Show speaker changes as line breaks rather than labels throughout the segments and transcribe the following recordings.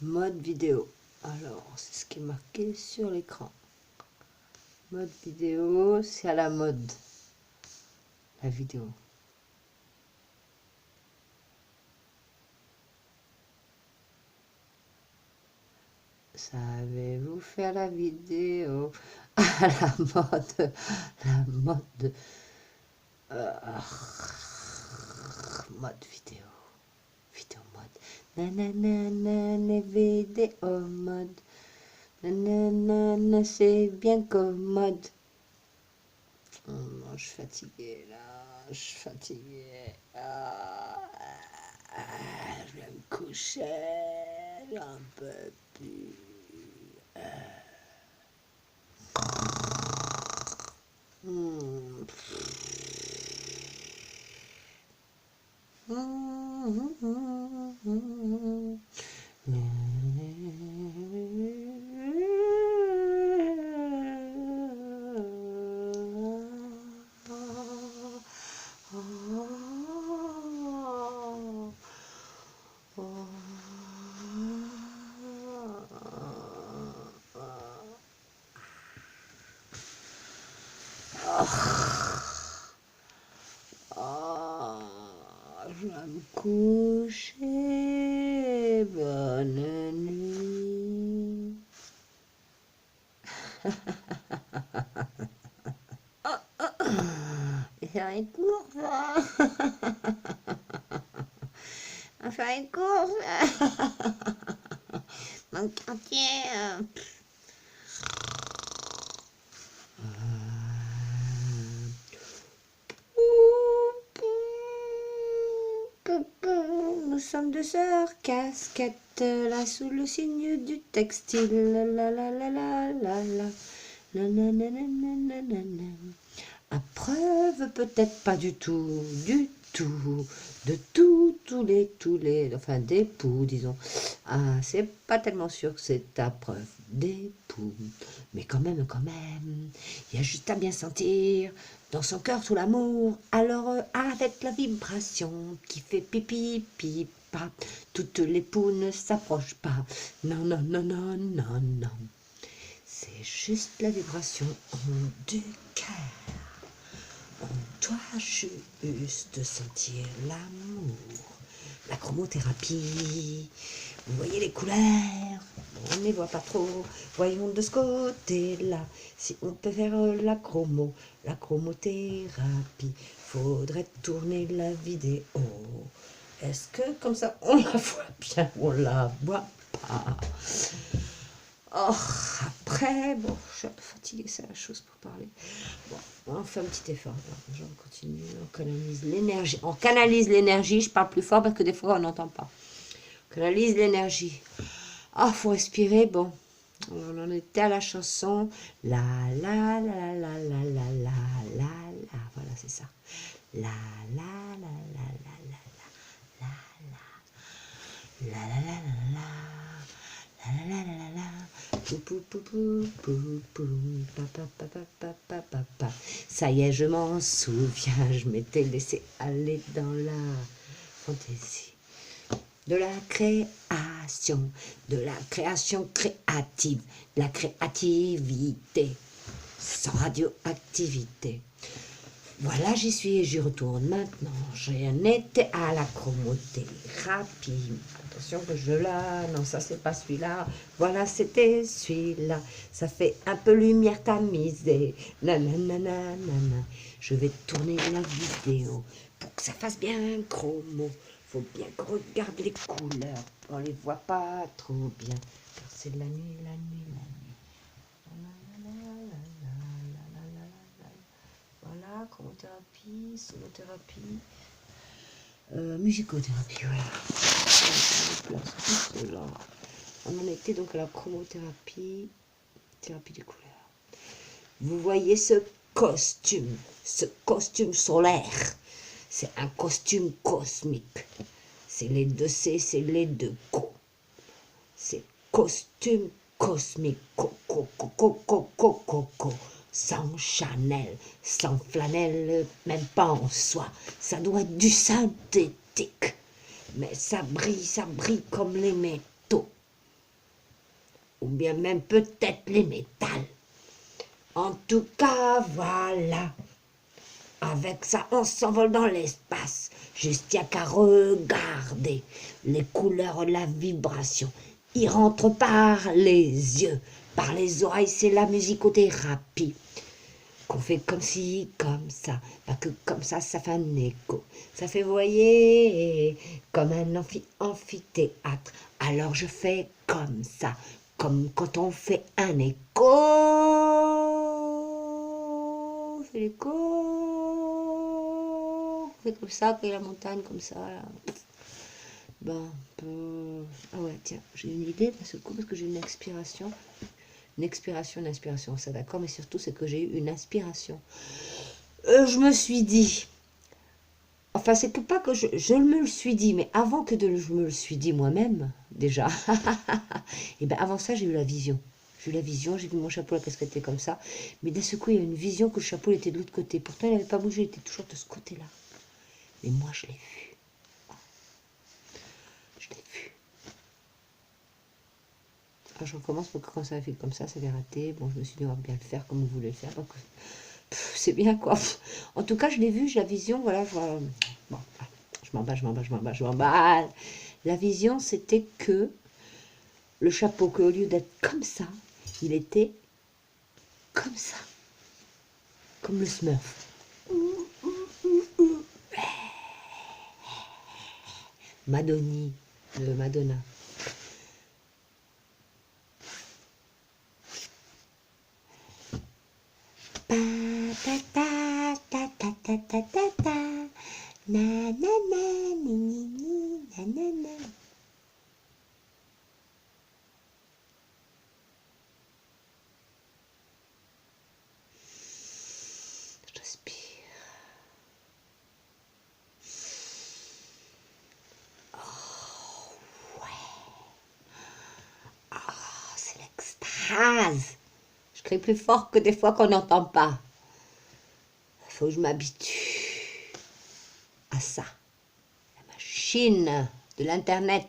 Mode vidéo. Alors, c'est ce qui est marqué sur l'écran. Mode vidéo, c'est à la mode. La vidéo. Savez-vous faire la vidéo à la mode? La mode. Mode vidéo. Vidéo mode. Nanana, vidéo mode. Nanana, c'est bien commode. Oh non, je suis fatiguée là. Je suis fatiguée. Je vais me coucher. J'en peux plus. Hmm. Je vais me coucher. Bonne nuit. Faire une course. Faire une course. Mon quartier. Nous sommes deux sœurs casquettes, là sous le signe du textile. La la la la la la la. Na, na, na, na, na, na, na. À preuve, peut-être pas du tout, de tous les, enfin d'époux, disons. Ah, c'est pas tellement sûr que c'est à preuve d'époux, mais quand même, il y a juste à bien sentir dans son cœur tout l'amour. Alors, avec la vibration qui fait pipi, pipa, toutes les poux ne s'approchent pas. Non, non, non, non, non, non. C'est juste la vibration du cœur. On doit juste sentir l'amour. La chromothérapie. Vous voyez les couleurs? On ne les voit pas trop. Voyons de ce côté-là. Si on peut faire la chromothérapie, faudrait tourner la vidéo. Est-ce que comme ça on la voit bien ou on la voit pas? Oh, après, bon, je suis un peu fatiguée, c'est la chose pour parler. Bon, on fait un petit effort. Alors, on continue, on canalise l'énergie. On canalise l'énergie, je parle plus fort parce que des fois on n'entend pas. On canalise l'énergie. Ah, faut respirer, bon. On en était à la chanson. La la la la la la la la la la. Voilà, c'est ça. La la la la la la la la la la la la la. La la la la la, pou pou pou pou pou pou, pa pa pa pa pa pa pa pa. Ça y est, je m'en souviens, je m'étais laissé aller dans la fantaisie de la création créative, de la créativité, sans radioactivité. Voilà, j'y suis et j'y retourne maintenant. J'en étais à la chromothérapie. Attention que je la... Non, ça c'est pas celui-là. Voilà, c'était celui-là. Ça fait un peu lumière tamisée. Nanana. Je vais tourner la vidéo pour que ça fasse bien chromo. Faut bien qu'on regarde les couleurs. On les voit pas trop bien. Car c'est la nuit, la nuit, la nuit. Voilà, chromothérapie, sonothérapie, musicothérapie, voilà. On en était donc à la chromothérapie, thérapie des couleurs. Vous voyez ce costume solaire, c'est un costume cosmique. C'est les deux C, c'est les deux co. C'est costume cosmique, co. Sans Chanel, sans flanelle, même pas en soie. Ça doit être du synthétique. Mais ça brille comme les métaux. ou bien même peut-être les métals. En tout cas, voilà. Avec ça, on s'envole dans l'espace. Juste y a qu'à regarder les couleurs, la vibration. Il rentre par les yeux, par les oreilles, c'est la musicothérapie. Qu'on fait comme ci, comme ça. Pas que comme ça fait un écho. Ça fait, vous voyez, comme un amphithéâtre. Alors je fais comme ça. Comme quand on fait un écho. On fait l'écho. On fait comme ça, quand il y a la montagne, comme ça. Là. Ben, ah ouais, tiens, j'ai une idée d'un seul coup parce que j'ai une expiration. Une inspiration, ça d'accord, mais surtout c'est que j'ai eu une inspiration. Je me suis dit, enfin c'est que pas que je me le suis dit, mais avant que je me le suis dit moi-même, déjà, et bien avant ça j'ai eu la vision. J'ai eu la vision, j'ai vu mon chapeau, la casquette était comme ça, mais d'un seul coup il y a une vision que le chapeau était de l'autre côté. Pourtant il n'avait pas bougé, il était toujours de ce côté-là. Mais moi je l'ai vu. Je l'ai vu. Alors je recommence parce que quand ça a fait comme ça avait raté. Bon, je me suis dit on va bien le faire comme vous voulez le faire. C'est bien quoi. En tout cas, je l'ai vu, j'ai la vision, voilà. Bon, je m'emballe. La vision, c'était que le chapeau, qu'au lieu d'être comme ça, il était comme ça. Comme le Smurf. Madonna. Pa, ta, ta, ta, ta, ta, ta, ta, ta. Na, na, na, ni, ni, ni, na, na, na. Je respire. Oh, ouais. Oh, c'est l'extase. Je crie plus fort que des fois qu'on n'entend pas. Il faut que je m'habitue à ça. La machine de l'Internet.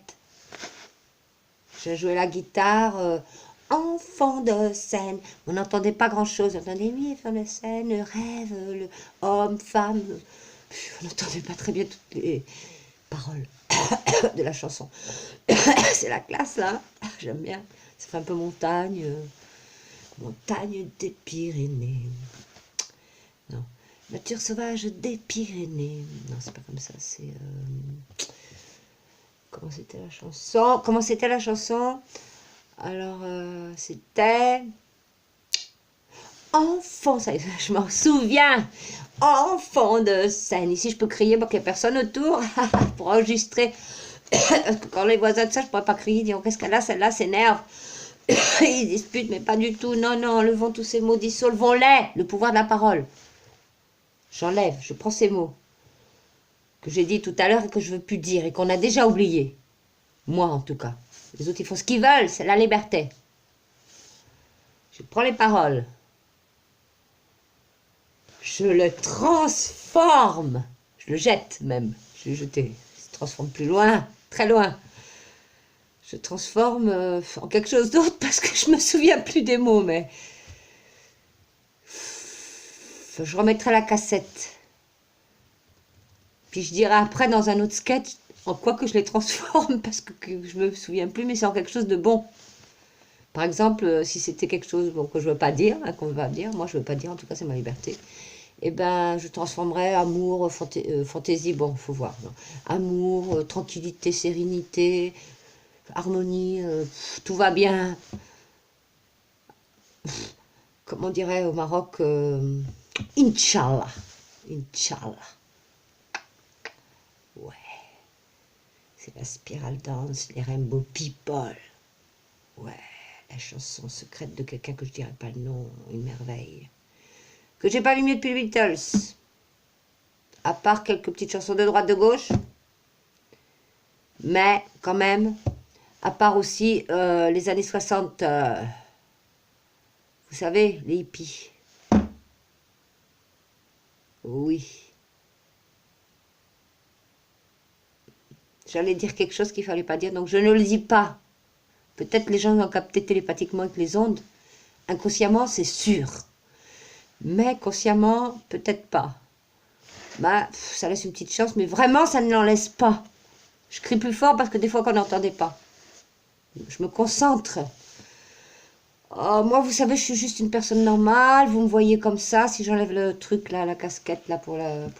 Je jouais la guitare, enfant de scène. On n'entendait pas grand-chose. On entendait, oui, enfant de scène, le rêve, le homme, femme. On n'entendait pas très bien toutes les paroles de la chanson. C'est la classe, là. J'aime bien. Ça fait un peu montagne. Montagne des Pyrénées. Non. Nature sauvage des Pyrénées. Non, c'est pas comme ça. C'est... Comment c'était la chanson? Alors, c'était... Enfant, ça, je m'en souviens. Enfant de scène. Ici, je peux crier pour qu'il n'y ait personne autour pour enregistrer. Parce que quand les voisins de ça, je ne pourrais pas crier. Ils disent, qu'est-ce qu'elle a, celle-là s'énerve. Ils disputent, mais pas du tout. Non, non, enlevons tous ces mots, dissolvons-les. Le pouvoir de la parole. J'enlève, je prends ces mots que j'ai dit tout à l'heure et que je ne veux plus dire et qu'on a déjà oublié. Moi, en tout cas. Les autres, ils font ce qu'ils veulent, c'est la liberté. Je prends les paroles. Je le transforme. Je le jette même. Je l'ai jeté. Il se transforme plus loin, très loin. Je transforme en quelque chose d'autre parce que je me souviens plus des mots, mais... Je remettrai la cassette. Puis je dirai après dans un autre sketch en quoi que je les transforme parce que je me souviens plus, mais c'est en quelque chose de bon. Par exemple, si c'était quelque chose bon, que je veux pas dire, hein, qu'on ne veut pas dire, moi je veux pas dire, en tout cas c'est ma liberté, eh ben je transformerais amour, fantaisie, bon, faut voir. Non. Amour, tranquillité, sérénité, harmonie, tout va bien. Comme on dirait au Maroc, Inch'Allah. Inch'Allah. Ouais. C'est la spirale dance, les Rainbow People. Ouais, la chanson secrète de quelqu'un que je dirais pas le nom, une merveille. Que j'ai pas mis depuis les Beatles. À part quelques petites chansons de droite, de gauche. Mais quand même, à part aussi les années 60, vous savez, les hippies. Oui. J'allais dire quelque chose qu'il fallait pas dire, donc je ne le dis pas. Peut-être les gens ont capté télépathiquement avec les ondes. Inconsciemment, c'est sûr. Mais consciemment, peut-être pas. Bah, ça laisse une petite chance, mais vraiment, ça ne l'en laisse pas. Je crie plus fort parce que des fois qu'on n'entendait pas. Je me concentre. Oh, moi, vous savez, je suis juste une personne normale. Vous me voyez comme ça. Si j'enlève le truc là, la casquette là pour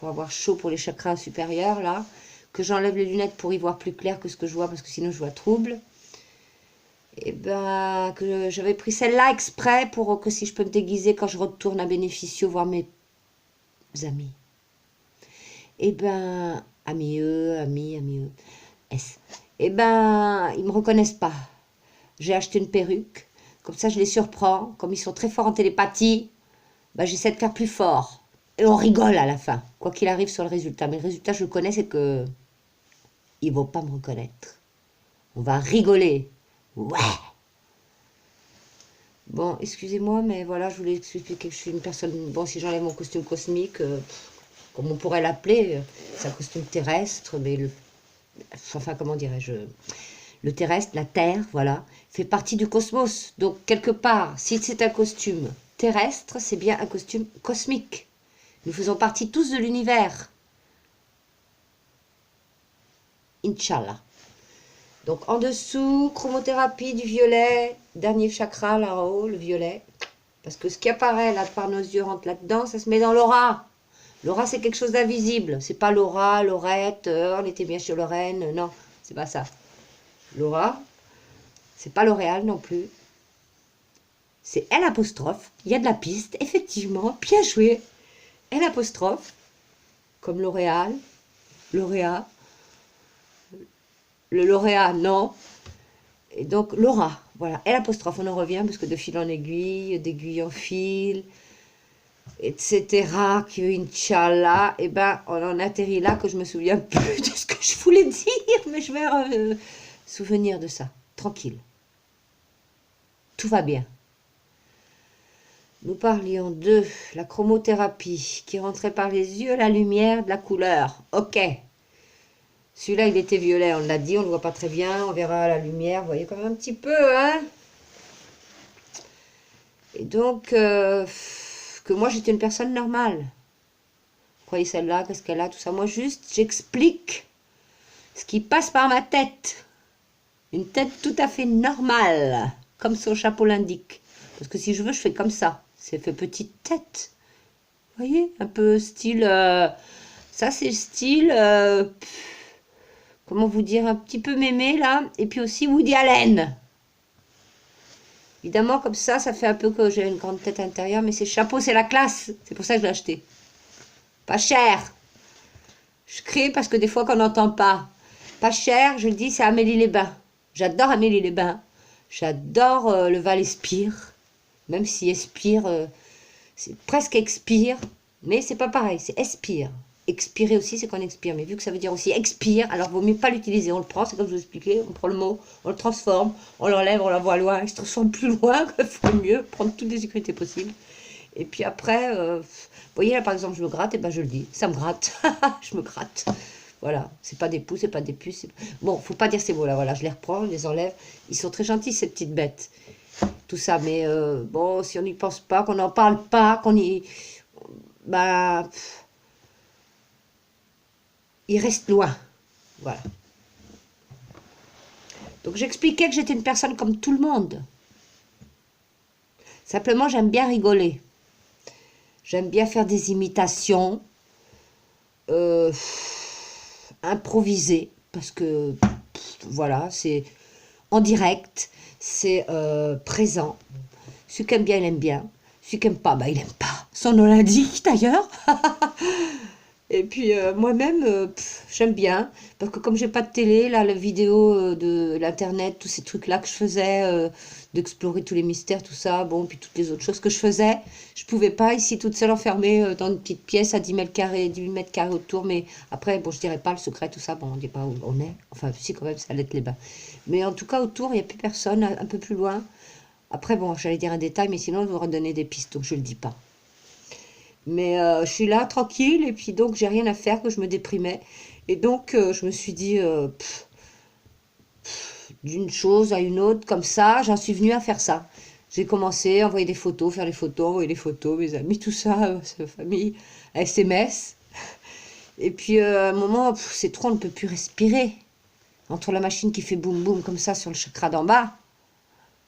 avoir chaud pour les chakras supérieurs là, que j'enlève les lunettes pour y voir plus clair que ce que je vois parce que sinon je vois trouble. Et ben, que j'avais pris celle-là exprès pour que si je peux me déguiser quand je retourne à Bénéficio voir mes amis. Et ben, amis eux, amis eux, S. Et ben, ils me reconnaissent pas. J'ai acheté une perruque, comme ça je les surprends. Comme ils sont très forts en télépathie, ben, j'essaie de faire plus fort. Et on rigole à la fin, quoi qu'il arrive sur le résultat. Mais le résultat, je le connais, c'est que ils vont pas me reconnaître. On va rigoler. Ouais. Bon, excusez-moi, mais voilà, je voulais expliquer que je suis une personne... Bon, si j'enlève mon costume cosmique, comme on pourrait l'appeler, c'est un costume terrestre, mais enfin, comment dirais-je, le terrestre, la Terre, voilà, fait partie du cosmos. Donc, quelque part, si c'est un costume terrestre, c'est bien un costume cosmique. Nous faisons partie tous de l'univers. Inch'Allah. Donc, en dessous, chromothérapie du violet, dernier chakra là-haut, le violet. Parce que ce qui apparaît là par nos yeux rentre là-dedans, ça se met dans l'aura. L'aura, c'est quelque chose d'invisible. C'est pas Laura, Laurette, on était bien chez Lorraine. Non, c'est pas ça. Laura, c'est pas L'Oréal non plus. C'est L apostrophe. Il y a de la piste, effectivement. Bien joué. L apostrophe, comme L'Oréal, Lauréat. Le lauréat, non. Et donc, Laura, voilà. L apostrophe, on en revient, parce que de fil en aiguille, d'aiguille en fil, etc., que Inch'Allah, et ben, on en atterrit là que je me souviens plus de ce que je voulais dire, mais je vais souvenir de ça, tranquille. Tout va bien. Nous parlions de la chromothérapie qui rentrait par les yeux, la lumière, de la couleur. Ok. Celui-là, il était violet, on l'a dit, on ne le voit pas très bien, on verra la lumière, vous voyez quand même un petit peu, hein. Et donc, que moi, j'étais une personne normale. Vous croyez celle-là, qu'est-ce qu'elle a, tout ça. Moi, juste, j'explique ce qui passe par ma tête. Une tête tout à fait normale, comme son chapeau l'indique. Parce que si je veux, je fais comme ça. C'est fait petite tête. Vous voyez, un peu style... ça, c'est style... comment vous dire, un petit peu mémé, là. Et puis aussi Woody Allen. Évidemment, comme ça fait un peu que j'ai une grande tête intérieure. Mais ces chapeaux, c'est la classe. C'est pour ça que je l'ai acheté. Pas cher. Je crie parce que des fois qu'on n'entend pas. Pas cher, je le dis, c'est Amélie-les-Bains. J'adore Amélie-les-Bains. J'adore le Val Espire. Même si Espire, c'est presque expire. Mais c'est pas pareil, c'est expire. Expirer aussi, c'est qu'on expire. Mais vu que ça veut dire aussi expire, alors vaut mieux pas l'utiliser. On le prend, c'est comme je vous expliquais, on prend le mot, on le transforme, on l'enlève, on l'envoie loin. Il se transforme plus loin, il faut mieux prendre toutes les sécurités possibles. Et puis après, vous voyez là par exemple, je me gratte, et ben je le dis, ça me gratte, je me gratte. Voilà, c'est pas des poux, c'est pas des puces. Bon, faut pas dire ces mots là, voilà, je les reprends, je les enlève. Ils sont très gentils ces petites bêtes, tout ça, mais bon, si on n'y pense pas, qu'on n'en parle pas, qu'on y... Bah... il reste loin, voilà. Donc j'expliquais que j'étais une personne comme tout le monde. Simplement, j'aime bien rigoler. J'aime bien faire des imitations. Improviser, parce que voilà, c'est en direct, c'est présent. Celui qui aime bien, il aime bien. Celui qui aime pas, bah il aime pas. Son nom l'indique d'ailleurs. Et puis moi-même, j'aime bien, parce que comme j'ai pas de télé, là, la vidéo de l'internet, tous ces trucs-là que je faisais, d'explorer tous les mystères, tout ça, bon, puis toutes les autres choses que je faisais, je pouvais pas ici toute seule enfermée dans une petite pièce à 10 mètres carrés, 10 mètres carrés autour, mais après, bon, je dirais pas le secret, tout ça, bon, on dit pas où on est, enfin, si quand même, ça allait être les bains. Mais en tout cas, autour, il n'y a plus personne, un peu plus loin. Après, bon, j'allais dire un détail, mais sinon, je vous redonner des pistes, donc je le dis pas. Mais je suis là, tranquille, et puis donc j'ai rien à faire, que je me déprimais. Et donc je me suis dit, d'une chose à une autre, comme ça, j'en suis venue à faire ça. J'ai commencé à envoyer des photos, faire des photos, envoyer des photos, mes amis, tout ça, sa famille, SMS. Et puis à un moment, c'est trop, on ne peut plus respirer. Entre la machine qui fait boum boum comme ça sur le chakra d'en bas.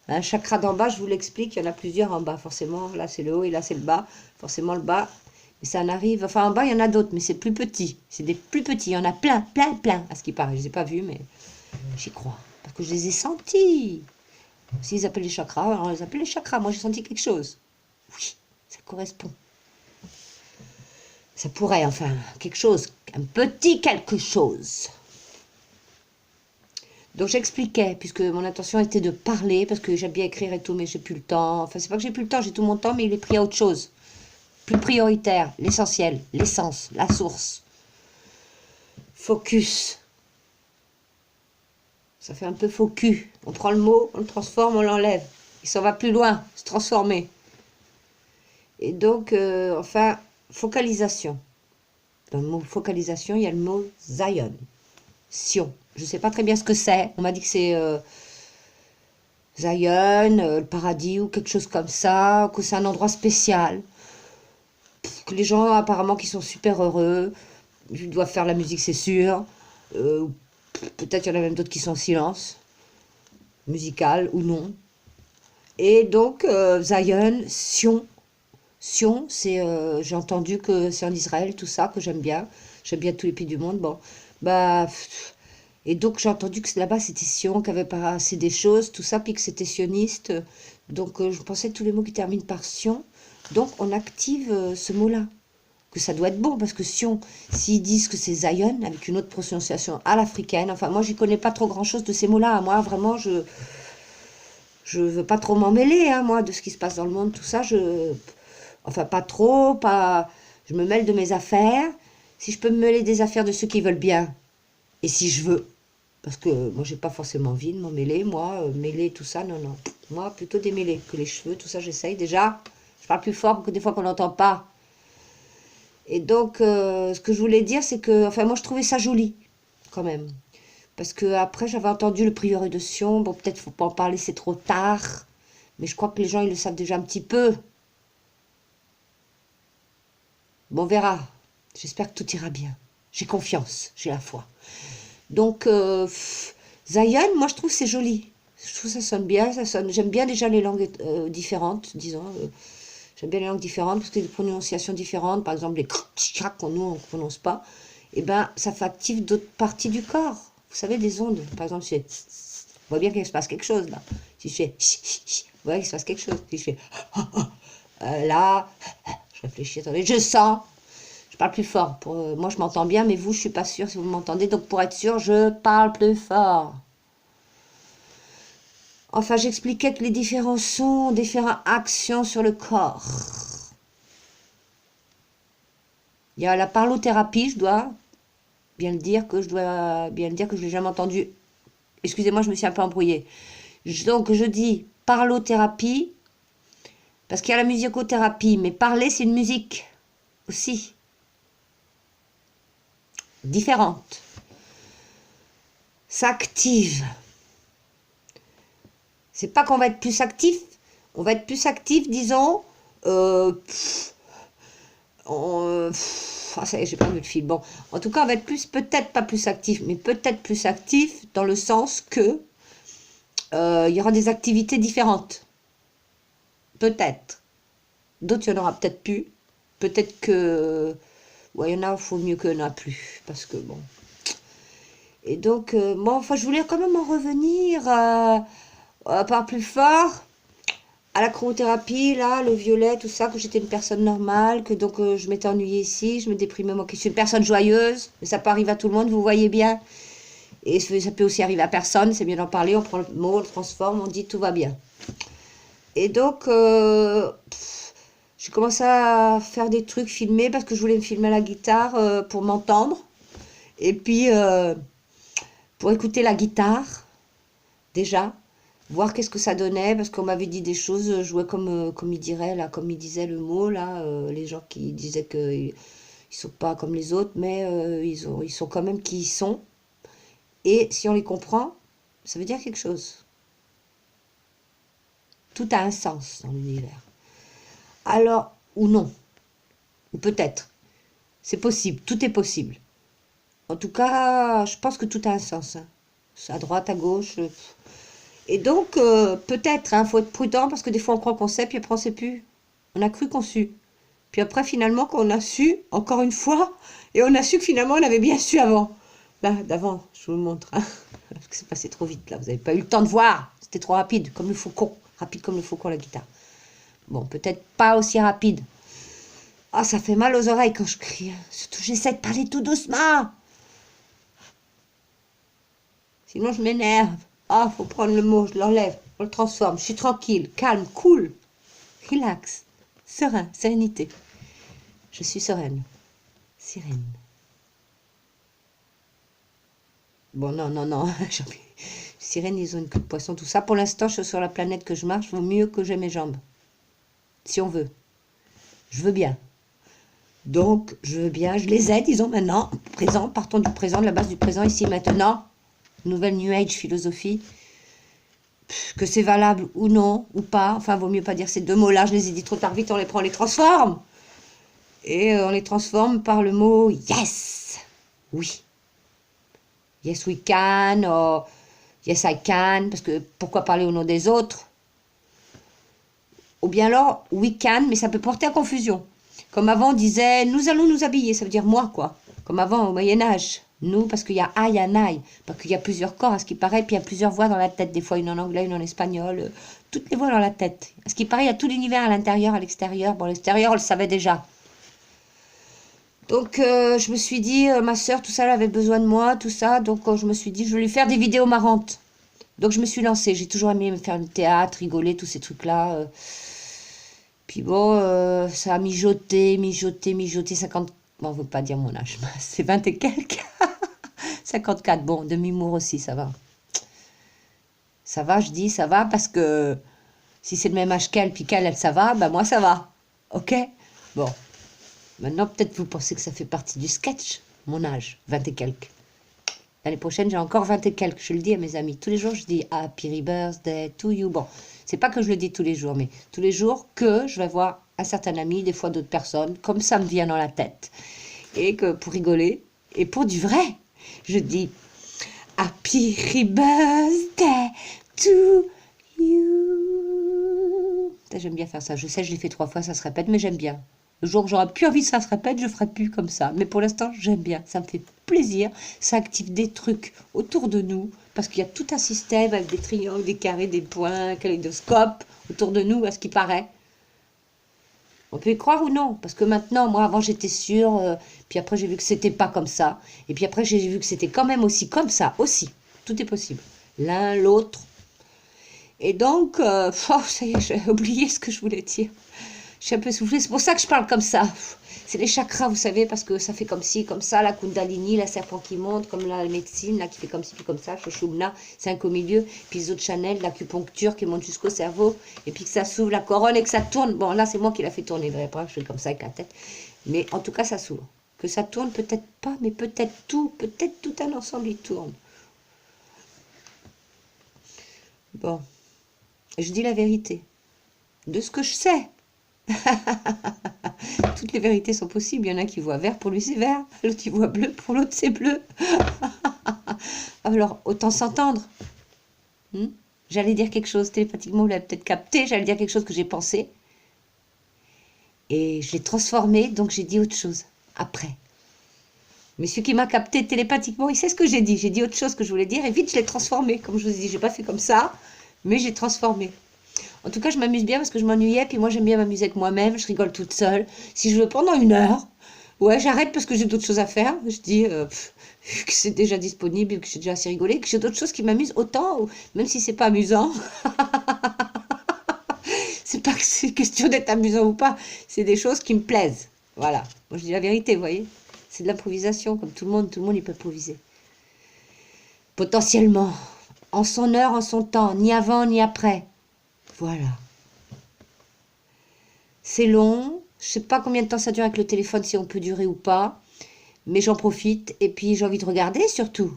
Un chakra d'en bas, je vous l'explique, il y en a plusieurs en bas, forcément. Là, c'est le haut et là, c'est le bas. Forcément, le bas. Mais ça en arrive. Enfin, en bas, il y en a d'autres, mais c'est plus petit. C'est des plus petits. Il y en a plein, plein, plein, à ce qui paraît. Je ne les ai pas vus, mais j'y crois. Parce que je les ai sentis. S'ils appellent les chakras, alors on les appelle les chakras. Moi, j'ai senti quelque chose. Oui, ça correspond. Ça pourrait, enfin, quelque chose. Un petit quelque chose. Donc j'expliquais, puisque mon intention était de parler, parce que j'aime bien écrire et tout, mais j'ai plus le temps. Enfin, c'est pas que j'ai plus le temps, j'ai tout mon temps, mais il est pris à autre chose. Plus prioritaire, l'essentiel, l'essence, la source. Focus. Ça fait un peu faux cul. On prend le mot, on le transforme, on l'enlève. Il s'en va plus loin, se transformer. Et donc, enfin, focalisation. Dans le mot focalisation, il y a le mot Zion. Sion. Je ne sais pas très bien ce que c'est. On m'a dit que c'est Zion, le paradis ou quelque chose comme ça, que c'est un endroit spécial. Que les gens apparemment qui sont super heureux, ils doivent faire la musique, c'est sûr. Peut-être il y en a même d'autres qui sont en silence, musical ou non. Et donc, Zion, Sion. Sion, c'est, j'ai entendu que c'est en Israël, tout ça, que j'aime bien. J'aime bien tous les pays du monde. Bon, bah, et donc j'ai entendu que là-bas c'était Sion, qu'il avait passé des choses, tout ça, puis que c'était sioniste. Donc je pensais que tous les mots qui terminent par Sion. Donc on active ce mot-là. Que ça doit être bon, parce que Sion, s'ils disent que c'est Zion, avec une autre prononciation à l'africaine, enfin moi j'y connais pas trop grand-chose de ces mots-là. Moi vraiment je veux pas trop m'en mêler, hein, moi, de ce qui se passe dans le monde, tout ça. Enfin pas trop, pas. Je me mêle de mes affaires. Si je peux me mêler des affaires de ceux qui veulent bien, et si je veux. Parce que moi, j'ai pas forcément envie de m'en mêler. Moi, mêler tout ça, non, non. Moi, plutôt démêler que les cheveux, tout ça, j'essaye. Déjà, je parle plus fort que des fois qu'on n'entend pas. Et donc, ce que je voulais dire, c'est que, enfin, moi, je trouvais ça joli, quand même. Parce que après, j'avais entendu le prieuré de Sion. Bon, peut-être faut pas en parler, c'est trop tard. Mais je crois que les gens, ils le savent déjà un petit peu. Bon, on verra. J'espère que tout ira bien. J'ai confiance, j'ai la foi. Donc, Zion, moi je trouve c'est joli. Je trouve ça sonne bien, ça sonne. J'aime bien déjà les langues différentes, disons. J'aime bien les langues différentes parce que des prononciations différentes, par exemple les crac qu'on nous on ne prononce pas. Et ben, ça active d'autres parties du corps. Vous savez, des ondes. Par exemple, si je fais, on voit bien qu'il se passe quelque chose là. Si je fais, on voit qu'il se passe quelque chose. Si je fais, là, je réfléchis, attendez, je sens. Je parle plus fort. Moi, je m'entends bien, mais vous, je suis pas sûre si vous m'entendez. Donc, pour être sûre, je parle plus fort. Enfin, j'expliquais que les différents sons, différentes actions sur le corps. Il y a la parlothérapie, je dois bien le dire que je l'ai jamais entendu. Excusez-moi, je me suis un peu embrouillée. Donc, je dis parlothérapie, parce qu'il y a la musicothérapie, mais parler, c'est une musique aussi. Différente. S'active. C'est pas qu'on va être plus actif, on va être plus actif, disons. Ça y est, j'ai perdu le fil. Bon, en tout cas, on va être plus, peut-être pas plus actif, mais peut-être plus actif dans le sens que il y aura des activités différentes. Peut-être. D'autres, il y en aura peut-être plus. Peut-être que. Ouais, il y en a, il faut mieux qu'il n'y en a plus. Parce que bon. Et donc, bon, enfin, je voulais quand même en revenir par plus fort à la cryothérapie, là, le violet, tout ça, que j'étais une personne normale, que donc je m'étais ennuyée ici, je me déprimais, moi qui suis une personne joyeuse, mais ça peut arriver à tout le monde, vous voyez bien. Et ça peut aussi arriver à personne, c'est bien d'en parler, on prend le mot, on le transforme, on dit tout va bien. Et donc, j'ai commencé à faire des trucs filmés parce que je voulais me filmer à la guitare pour m'entendre. Et puis, pour écouter la guitare, déjà, voir qu'est-ce que ça donnait, parce qu'on m'avait dit des choses, jouer comme il dirait, là, comme il disait le mot, là, les gens qui disaient qu'ils sont pas comme les autres, mais ils sont quand même qui ils sont. Et si on les comprend, Ça veut dire quelque chose. Tout a un sens dans l'univers. Alors, ou non, ou peut-être. C'est possible, tout est possible. En tout cas, je pense que tout a un sens. Hein. À droite, à gauche. Et donc, peut-être, il faut être prudent parce que des fois on croit qu'on sait, puis après on ne sait plus. On a cru qu'on sut. Puis après, finalement, qu'on a su, encore une fois, et on a su que finalement on avait bien su avant. Là, d'avant, je vous le montre. Hein, parce que c'est passé trop vite, là. Vous n'avez pas eu le temps de voir. C'était trop rapide, comme le faucon. Rapide comme le faucon, la guitare. Bon, peut-être pas aussi rapide. Ah, ça fait mal aux oreilles quand je crie. Surtout, j'essaie de parler tout doucement. Sinon, je m'énerve. Ah, faut prendre le mot, je l'enlève, on le transforme. Je suis tranquille, calme, cool, relax, serein, sérénité. Je suis sereine. Sirène. Bon, non. Sirène, ils ont une queue de poisson, tout ça. Pour l'instant, je suis sur la planète que je marche. Vaut mieux que j'ai mes jambes. Si on veut. Je veux bien. Donc, je veux bien. Je les aide, disons maintenant. Présent, partons du présent, de la base du présent, ici, maintenant. Nouvelle New Age philosophie. Que c'est valable ou non, ou pas. Enfin, vaut mieux pas dire ces deux mots-là. Je les ai dit trop tard, vite, on les prend, on les transforme. Et on les transforme par le mot yes. Oui. Yes, we can. Or yes, I can. Parce que pourquoi parler au nom des autres? Ou bien alors, we can, mais ça peut porter à confusion. Comme avant, on disait, nous allons nous habiller. Ça veut dire moi, quoi. Comme avant, au Moyen-Âge. Nous, parce qu'il y a I and I. Parce qu'il y a plusieurs corps, à ce qui paraît. Puis il y a plusieurs voix dans la tête. Des fois, une en anglais, une en espagnol. Toutes les voix dans la tête. À ce qui paraît, il y a tout l'univers à l'intérieur, à l'extérieur. Bon, l'extérieur, on le savait déjà. Donc, je me suis dit, ma soeur, tout ça, elle avait besoin de moi, tout ça. Donc, je me suis dit, je vais lui faire des vidéos marrantes. Donc, je me suis lancée. J'ai toujours aimé me faire du théâtre, rigoler, tous ces trucs-là. Puis bon, ça a mijoté, 50... Bon, on ne veut pas dire mon âge, c'est 20 et quelques. 54, bon, demi-mour aussi, ça va. Ça va, je dis, ça va, parce que si c'est le même âge qu'elle, puis qu'elle, ça va, ben moi, ça va. Ok? Bon. Maintenant, peut-être vous pensez que ça fait partie du sketch, mon âge, 20 et quelques. L'année prochaine, j'ai encore 20 et quelques. Je le dis à mes amis. Tous les jours, je dis Happy Birthday to you. Bon, c'est pas que je le dis tous les jours, mais tous les jours que je vais voir un certain ami, des fois d'autres personnes, comme ça me vient dans la tête. Et que pour rigoler, et pour du vrai, je dis Happy Birthday to you. J'aime bien faire ça. Je sais, je l'ai fait 3 fois, ça se répète, mais j'aime bien. Le jour où j'aurai plus envie que ça se répète, je ferai plus comme ça. Mais pour l'instant, j'aime bien. Ça me fait plaisir. Ça active des trucs autour de nous. Parce qu'il y a tout un système avec des triangles, des carrés, des points, un kaléidoscope autour de nous, à ce qui paraît. On peut y croire ou non. Parce que maintenant, moi, avant, j'étais sûre. Puis après, j'ai vu que c'était pas comme ça. Et puis après, j'ai vu que c'était quand même aussi comme ça. Aussi. Tout est possible. L'un, l'autre. Et donc, ça y est, j'ai oublié ce que je voulais dire. Je suis un peu soufflée, c'est pour ça que je parle comme ça. C'est les chakras, vous savez, parce que ça fait comme ci, comme ça, la kundalini, la serpent qui monte, comme la médecine, là, qui fait comme ci, puis comme ça, Shoshumna, 5 au milieu, puis les autres Chanel, l'acupuncture qui monte jusqu'au cerveau, et puis que ça s'ouvre la couronne et que ça tourne. Bon, là, c'est moi qui l'a fait tourner, vous pas, je fais comme ça avec la tête. Mais en tout cas, ça s'ouvre. Que ça tourne, peut-être pas, mais peut-être tout un ensemble, il tourne. Bon, je dis la vérité. De ce que je sais. Toutes les vérités sont possibles. Il y en a qui voient vert, pour lui c'est vert. L'autre il voit bleu, pour l'autre c'est bleu. Alors autant s'entendre. J'allais dire quelque chose télépathiquement, vous l'avez peut-être capté. J'allais dire quelque chose que j'ai pensé. Et je l'ai transformé, donc j'ai dit autre chose après. Mais celui qui m'a capté télépathiquement, il sait ce que j'ai dit. J'ai dit autre chose que je voulais dire et vite je l'ai transformé. Comme je vous ai dit, j'ai pas fait comme ça, mais j'ai transformé. En tout cas, je m'amuse bien parce que je m'ennuyais, puis moi j'aime bien m'amuser avec moi-même, je rigole toute seule. Si je veux pendant 1 heure, ouais, j'arrête parce que j'ai d'autres choses à faire. Je dis que c'est déjà disponible, que j'ai déjà assez rigolé, que j'ai d'autres choses qui m'amusent autant, même si c'est pas amusant. C'est pas que c'est question d'être amusant ou pas, c'est des choses qui me plaisent. Voilà, moi je dis la vérité, vous voyez. C'est de l'improvisation, comme tout le monde il peut improviser. Potentiellement, en son heure, en son temps, ni avant ni après. Voilà. C'est long. Je sais pas combien de temps ça dure avec le téléphone, si on peut durer ou pas. Mais j'en profite. Et puis, j'ai envie de regarder surtout.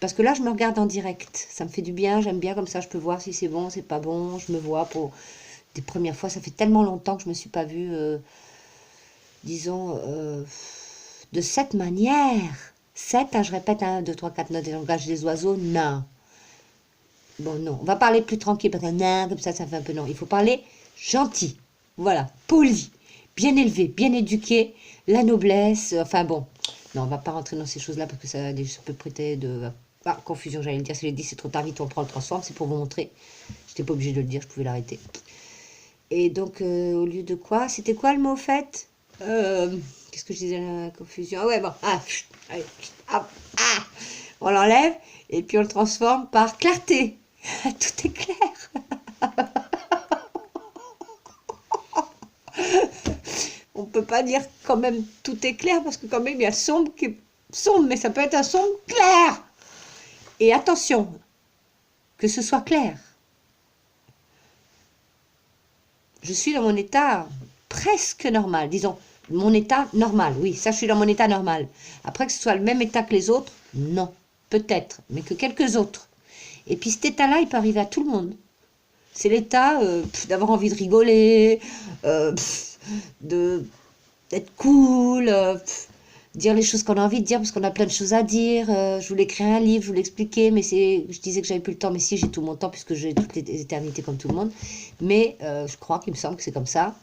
Parce que là, je me regarde en direct. Ça me fait du bien, j'aime bien comme ça, je peux voir si c'est bon, c'est pas bon. Je me vois pour des premières fois. Ça fait tellement longtemps que je me suis pas vue, disons, de cette manière. 7, hein, je répète, 1, 2, 3, 4 notes et langage des oiseaux, non. Bon, non, on va parler plus tranquille, parce que non, comme ça fait un peu non. Il faut parler gentil, voilà, poli, bien élevé, bien éduqué, la noblesse, enfin bon. Non, on va pas rentrer dans ces choses-là, parce que ça peut prêter de... Ah, confusion, j'allais le dire, si je l'ai dit, c'est trop tard, vite, on prend le transforme, c'est pour vous montrer. Je n'étais pas obligée de le dire, je pouvais l'arrêter. Et donc, au lieu de quoi? C'était quoi le mot fait? Qu'est-ce que je disais, la confusion? Ah ouais, bon, allez, on l'enlève, et puis on le transforme par clarté. Tout est clair. On peut pas dire quand même tout est clair, parce que quand même il y a sombre qui est sombre, mais ça peut être un sombre clair. Et attention, que ce soit clair. Je suis dans mon état presque normal, disons, mon état normal, oui, ça je suis dans mon état normal. Après que ce soit le même état que les autres, non, peut-être, mais que quelques autres. Et puis cet état-là, il peut arriver à tout le monde. C'est l'état d'avoir envie de rigoler, d'être cool, dire les choses qu'on a envie de dire, parce qu'on a plein de choses à dire. Je voulais écrire un livre, je voulais expliquer, mais je disais que j'avais plus le temps, mais si, j'ai tout mon temps, puisque j'ai toutes les éternités comme tout le monde. Mais je crois qu'il me semble que c'est comme ça.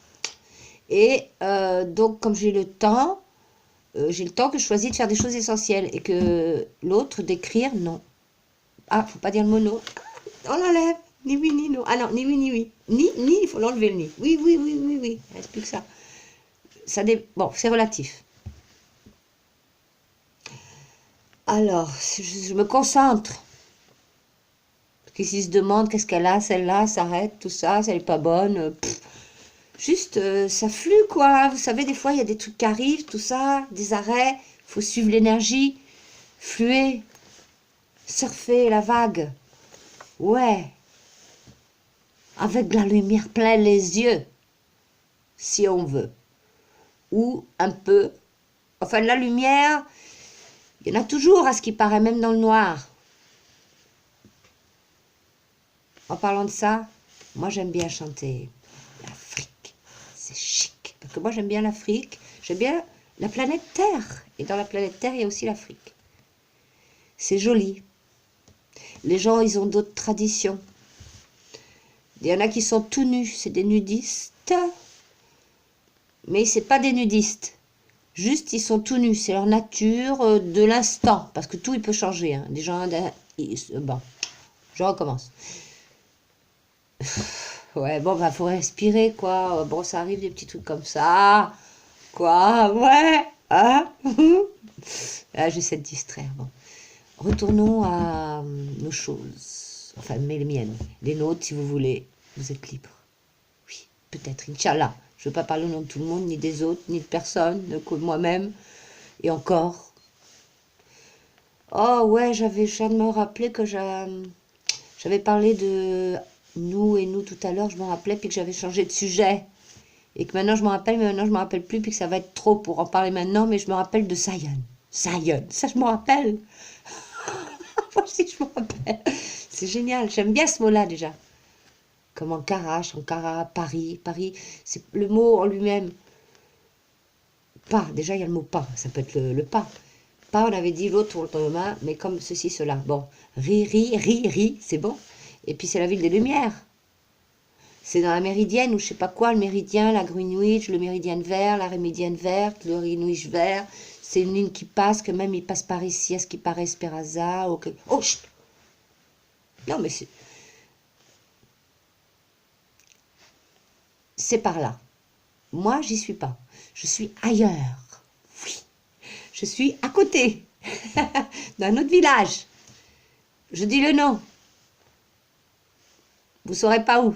Et donc, comme j'ai le temps que je choisis de faire des choses essentielles, et que l'autre, d'écrire, non. Ah, faut pas dire le mot non. On l'enlève. Ni oui, ni non. Ah non, ni oui, ni oui. Ni, il faut l'enlever le ni. Oui, oui, oui, oui, oui. Il reste plus que ça. Bon, c'est relatif. Alors, je me concentre. Parce qu'ils se demandent qu'est-ce qu'elle a, celle-là, s'arrête, tout ça, si elle n'est pas bonne. Juste, ça flue, quoi. Vous savez, des fois, il y a des trucs qui arrivent, tout ça, des arrêts. Il faut suivre l'énergie, fluer, surfer la vague. Ouais. Avec de la lumière plein les yeux, si on veut. Ou un peu. Enfin, de la lumière, il y en a toujours, à ce qui paraît, même dans le noir. En parlant de ça, moi j'aime bien chanter l'Afrique. C'est chic. Parce que moi j'aime bien l'Afrique. J'aime bien la planète Terre. Et dans la planète Terre, il y a aussi l'Afrique. C'est joli. Les gens, ils ont d'autres traditions. Il y en a qui sont tout nus. C'est des nudistes. Mais c'est pas des nudistes. Juste, ils sont tout nus. C'est leur nature de l'instant. Parce que tout, il peut changer. Hein. Des gens... Bon, je recommence. Ouais, bon, bah, faut respirer, quoi. Bon, ça arrive des petits trucs comme ça. Quoi, ouais, hein. Là, j'essaie de distraire. Bon. Retournons à nos choses. Enfin, mais les miennes. Les nôtres, si vous voulez. Vous êtes libres. Oui, peut-être, Inch'Allah. Je ne veux pas parler au nom de tout le monde, ni des autres, ni de personne, que de moi-même. Et encore. Oh, ouais, je viens de me rappeler que j'avais parlé de nous et nous tout à l'heure, je me rappelais, puis que j'avais changé de sujet. Et que maintenant je me rappelle, mais maintenant je me rappelle plus, puis que ça va être trop pour en parler maintenant, mais je me rappelle de Sayon. Sayon, ça je me rappelle. Moi aussi je me rappelle. C'est génial, j'aime bien ce mot-là déjà. Comme Ankara, Paris. Paris, c'est le mot en lui-même. Pas, déjà il y a le mot pas, ça peut être le pas. Pas, on avait dit l'autre tourne le main, mais comme ceci, cela. Bon, ri, c'est bon. Et puis c'est la ville des Lumières. C'est dans la méridienne, ou je sais pas quoi, le méridien, la Greenwich, le méridien vert, la méridienne verte, le Greenwich vert. C'est une ligne qui passe, que même il passe par ici, à ce qui paraît Esperanza. Okay. Oh, chut. Non, mais c'est par là. Moi, j'y suis pas. Je suis ailleurs. Oui. Je suis à côté, d'un autre village. Je dis le nom. Vous saurez pas où.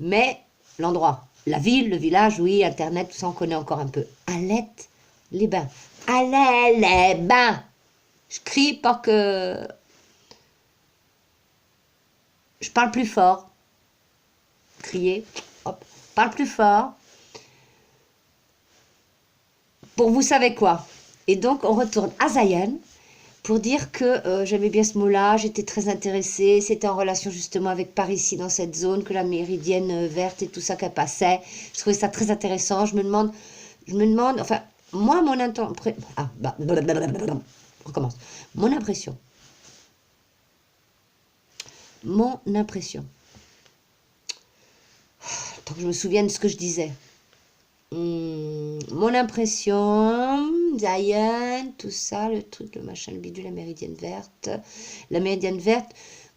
Mais l'endroit, la ville, le village, oui, Internet, tout ça, on connaît encore un peu. Alette-les-Bains. Allez-les-Bains. Je crie pour que... Je parle plus fort. Crier. Hop. Parle plus fort. Pour vous savez quoi. Et donc, on retourne à Zayen pour dire que j'aimais bien ce mot-là, j'étais très intéressée, c'était en relation justement avec par ici, dans cette zone, que la méridienne verte et tout ça qu'elle passait. Je trouvais ça très intéressant, je me demande, enfin, moi, mon intention... Ah, bah, on recommence. Mon impression. Tant que je me souvienne de ce que je disais. Mon impression, Diane, tout ça, le truc, le machin, le bidule, la méridienne verte,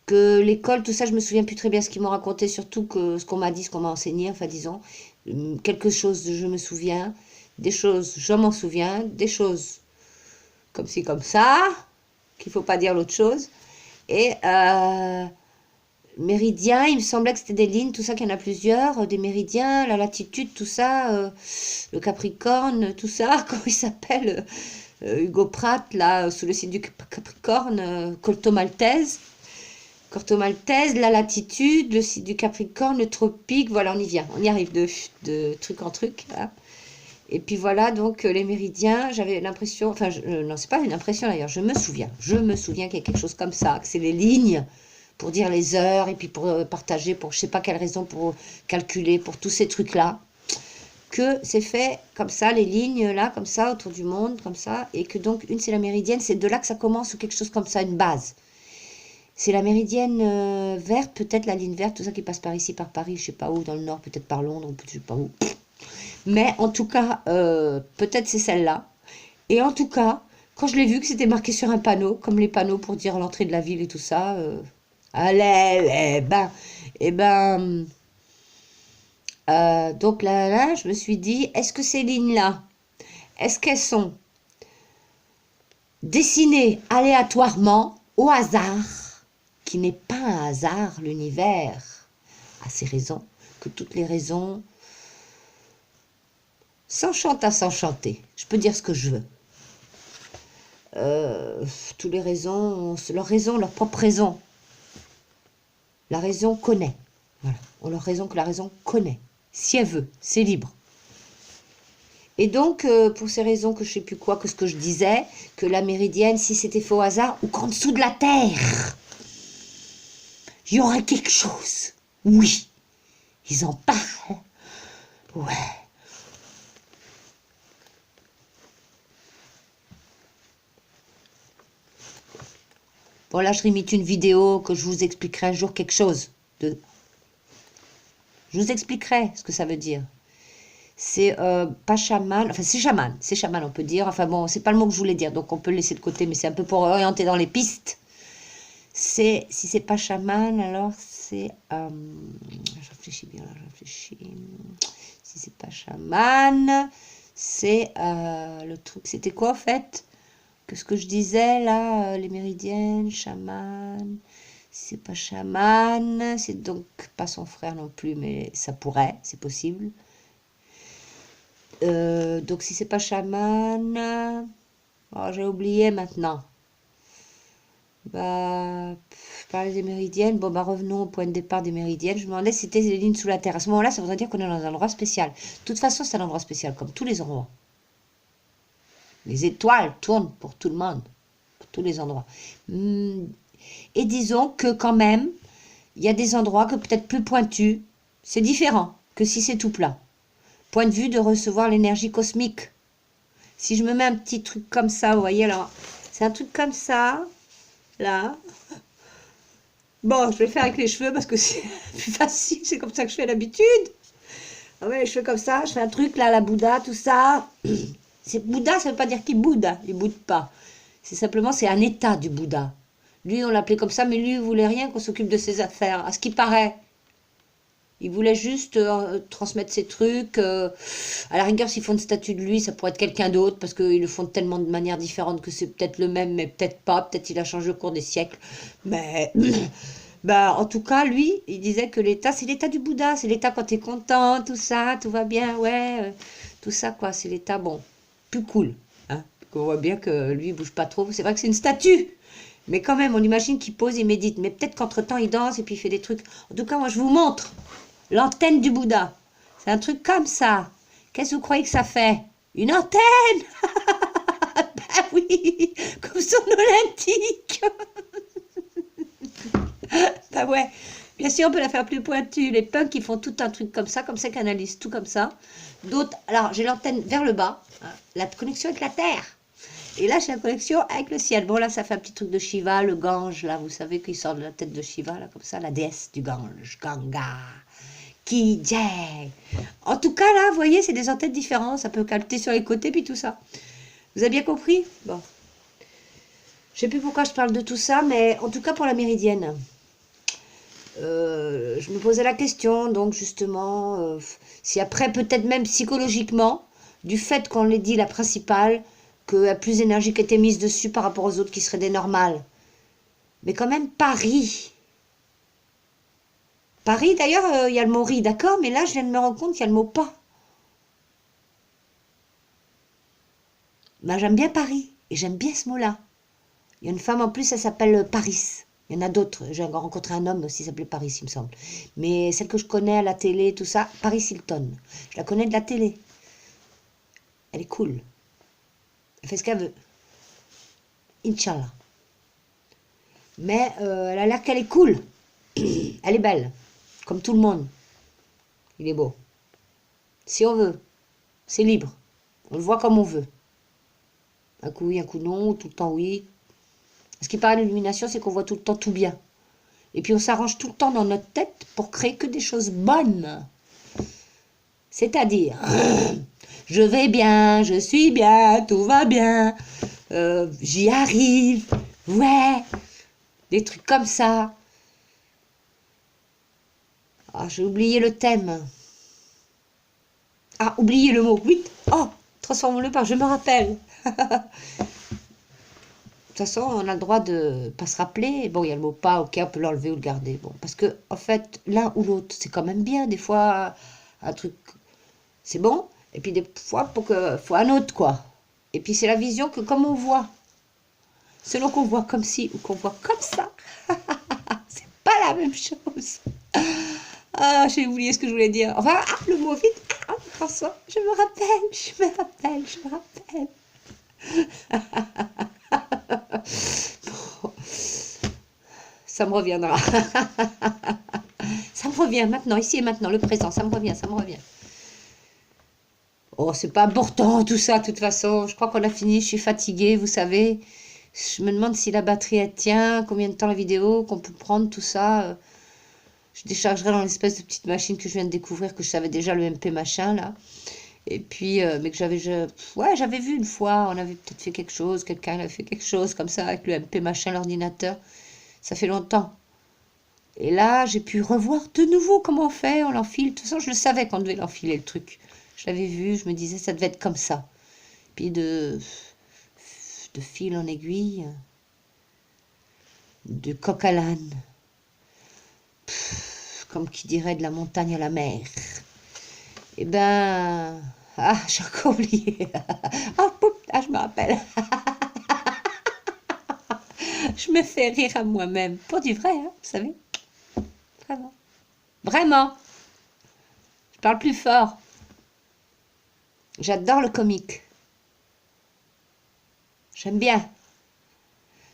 que l'école, tout ça, je me souviens plus très bien ce qu'ils m'ont raconté, surtout que ce qu'on m'a dit, ce qu'on m'a enseigné, enfin disons, quelque chose, je me souviens, des choses, je m'en souviens, des choses comme ci, comme ça, qu'il faut pas dire l'autre chose, et méridien, il me semblait que c'était des lignes, tout ça, qu'il y en a plusieurs, des méridiens, la latitude, tout ça, le Capricorne, tout ça, comment il s'appelle, Hugo Pratt, là, sous le signe du Capricorne, Corto Maltese, la latitude, le signe du Capricorne, le tropique, voilà, on y vient, on y arrive de truc en truc, hein. Et puis voilà, donc les méridiens, j'avais l'impression, enfin, non, c'est pas une impression d'ailleurs, je me souviens qu'il y a quelque chose comme ça, que c'est les lignes, pour dire les heures, et puis pour partager, pour je sais pas quelle raison, pour calculer, pour tous ces trucs-là, que c'est fait comme ça, les lignes là, comme ça, autour du monde, comme ça, et que donc une c'est la méridienne, c'est de là que ça commence, ou quelque chose comme ça, une base. C'est la méridienne verte, peut-être la ligne verte, tout ça qui passe par ici, par Paris, je sais pas où, dans le nord, peut-être par Londres, je sais pas où. Mais en tout cas, peut-être c'est celle-là. Et en tout cas, quand je l'ai vu que c'était marqué sur un panneau, comme les panneaux pour dire l'entrée de la ville et tout ça, allez, donc là, je me suis dit, est-ce que ces lignes-là, est-ce qu'elles sont dessinées aléatoirement, au hasard, qui n'est pas un hasard, l'univers a ses raisons, que toutes les raisons s'enchantent à s'enchanter. Je peux dire ce que je veux. Toutes les raisons ont leur propre raison. La raison connaît. Voilà. On leur raison que la raison connaît. Si elle veut, c'est libre. Et donc, pour ces raisons que je sais plus quoi, que ce que je disais, que la méridienne, si c'était fait au hasard, ou qu'en dessous de la terre, il y aurait quelque chose. Oui, ils en parlent. Ouais. Bon, là, je limite une vidéo que je vous expliquerai un jour quelque chose. Je vous expliquerai ce que ça veut dire. C'est pas chaman, enfin c'est chaman on peut dire, enfin bon, c'est pas le mot que je voulais dire, donc on peut le laisser de côté, mais c'est un peu pour orienter dans les pistes. Si c'est pas chaman, alors c'est, je réfléchis bien, si c'est pas chaman, c'est le truc, c'était quoi en fait? Que ce que je disais là, les méridiennes, chaman, si c'est pas chaman, c'est donc pas son frère non plus, mais ça pourrait, c'est possible. Donc si c'est pas chaman, oh, j'ai oublié maintenant. Bah, parler des méridiennes. Bon, bah revenons au point de départ des méridiennes. Je me demandais si c'était des lignes sous la terre. À ce moment-là, ça voudrait dire qu'on est dans un endroit spécial. De toute façon, c'est un endroit spécial, comme tous les endroits. Les étoiles tournent pour tout le monde, pour tous les endroits. Et disons que quand même, il y a des endroits que peut-être plus pointus, c'est différent que si c'est tout plat. Point de vue de recevoir l'énergie cosmique. Si je me mets un petit truc comme ça, vous voyez, alors, c'est un truc comme ça, là. Bon, je vais le faire avec les cheveux parce que c'est plus facile, c'est comme ça que je fais d'habitude. Ah ouais, les cheveux comme ça, je fais un truc là, la Bouddha, tout ça. C'est Bouddha, ça veut pas dire qu'il boude, il boude pas. C'est simplement, c'est un état du Bouddha. Lui, on l'appelait comme ça, mais lui, il voulait rien qu'on s'occupe de ses affaires, à ce qui paraît. Il voulait juste transmettre ses trucs. À la rigueur, s'ils font une statue de lui, ça pourrait être quelqu'un d'autre, parce qu'ils le font de tellement de manières différentes que c'est peut-être le même, mais peut-être pas. Peut-être il a changé au cours des siècles. Mais bah, en tout cas, lui, il disait que l'état, c'est l'état du Bouddha. C'est l'état quand t'es content, tout ça, tout va bien, ouais. Tout ça, quoi. C'est l'état, bon, plus cool. Hein. On voit bien que lui, il bouge pas trop. C'est vrai que c'est une statue. Mais quand même, on imagine qu'il pose, il médite. Mais peut-être qu'entre-temps, il danse et puis il fait des trucs. En tout cas, moi, je vous montre. L'antenne du Bouddha. C'est un truc comme ça. Qu'est-ce que vous croyez que ça fait? Une antenne. Ben oui, comme son nom l'indique. Bah ouais, bien sûr, on peut la faire plus pointue. Les punks, ils font tout un truc comme ça qu'ils analysent tout comme ça. D'autres, alors j'ai l'antenne vers le bas, hein, la connexion avec la terre. Et là, j'ai la connexion avec le ciel. Bon, là, ça fait un petit truc de Shiva, le Gange, là, vous savez qu'il sort de la tête de Shiva, là, comme ça, la déesse du Gange, Ganga, Ki Jai. En tout cas, là, vous voyez, c'est des antennes différentes, ça peut capter sur les côtés, puis tout ça. Vous avez bien compris? Bon. Je sais plus pourquoi je parle de tout ça, mais en tout cas, pour la méridienne. Je me posais la question, donc, justement, si après, peut-être même psychologiquement, du fait qu'on l'ait dit, la principale, qu'il y a plus d'énergie qui était mise dessus par rapport aux autres qui seraient des normales. Mais quand même, Paris. Paris, d'ailleurs, il y a le mot riz, d'accord, mais là, je viens de me rendre compte qu'il y a le mot pas. Ben, j'aime bien Paris, et j'aime bien ce mot-là. Il y a une femme en plus, elle s'appelle Paris. Il y en a d'autres. J'ai rencontré un homme aussi, qui s'appelait Paris, il me semble. Mais celle que je connais à la télé, tout ça, Paris Hilton. Je la connais de la télé. Elle est cool. Elle fait ce qu'elle veut. Inch'Allah. Mais elle a l'air qu'elle est cool. Elle est belle. Comme tout le monde. Il est beau. Si on veut. C'est libre. On le voit comme on veut. Un coup oui, un coup non, ou tout le temps oui. Ce qui paraît l'illumination, c'est qu'on voit tout le temps tout bien. Et puis on s'arrange tout le temps dans notre tête pour créer que des choses bonnes. C'est-à-dire, je vais bien, je suis bien, tout va bien, j'y arrive, ouais, des trucs comme ça. Ah, j'ai oublié le thème. Ah, oublié le mot, oui. Oh, transformons-le par je me rappelle. De toute façon, on a le droit de pas se rappeler. Bon, il y a le mot pas, ok, on peut l'enlever ou le garder. Bon, parce que, en fait, l'un ou l'autre, c'est quand même bien. Des fois, un truc, c'est bon. Et puis, des fois, faut un autre, quoi. Et puis, c'est la vision que, comme on voit, selon qu'on voit comme ci ou qu'on voit comme ça, c'est pas la même chose. Ah, j'ai oublié ce que je voulais dire. Enfin, ah, le mot vite. Ah, François, je me rappelle, je me rappelle, je me rappelle. Bon, ça me reviendra. Ça me revient maintenant, ici et maintenant, le présent, ça me revient, ça me revient. Oh, c'est pas important tout ça, de toute façon. Je crois qu'on a fini, je suis fatiguée, vous savez. Je me demande si la batterie, elle tient, combien de temps la vidéo, qu'on peut prendre, tout ça. Je déchargerai dans l'espèce de petite machine que je viens de découvrir, que je savais déjà, le MP machin, là. Et puis, mais que j'avais vu une fois, on avait peut-être fait quelque chose, quelqu'un avait fait quelque chose comme ça, avec le MP machin, l'ordinateur. Ça fait longtemps. Et là, j'ai pu revoir de nouveau comment on fait, on l'enfile. De toute façon, je le savais qu'on devait l'enfiler, le truc. Je l'avais vu, je me disais, ça devait être comme ça. Puis de fil en aiguille, de coq à l'âne. Comme qui dirait de la montagne à la mer. Eh ben... Ah, j'ai encore oublié. Ah, poup, ah, je me rappelle. Je me fais rire à moi-même. Pour du vrai, hein, vous savez. Vraiment. Vraiment. Je parle plus fort. J'adore le comique. J'aime bien.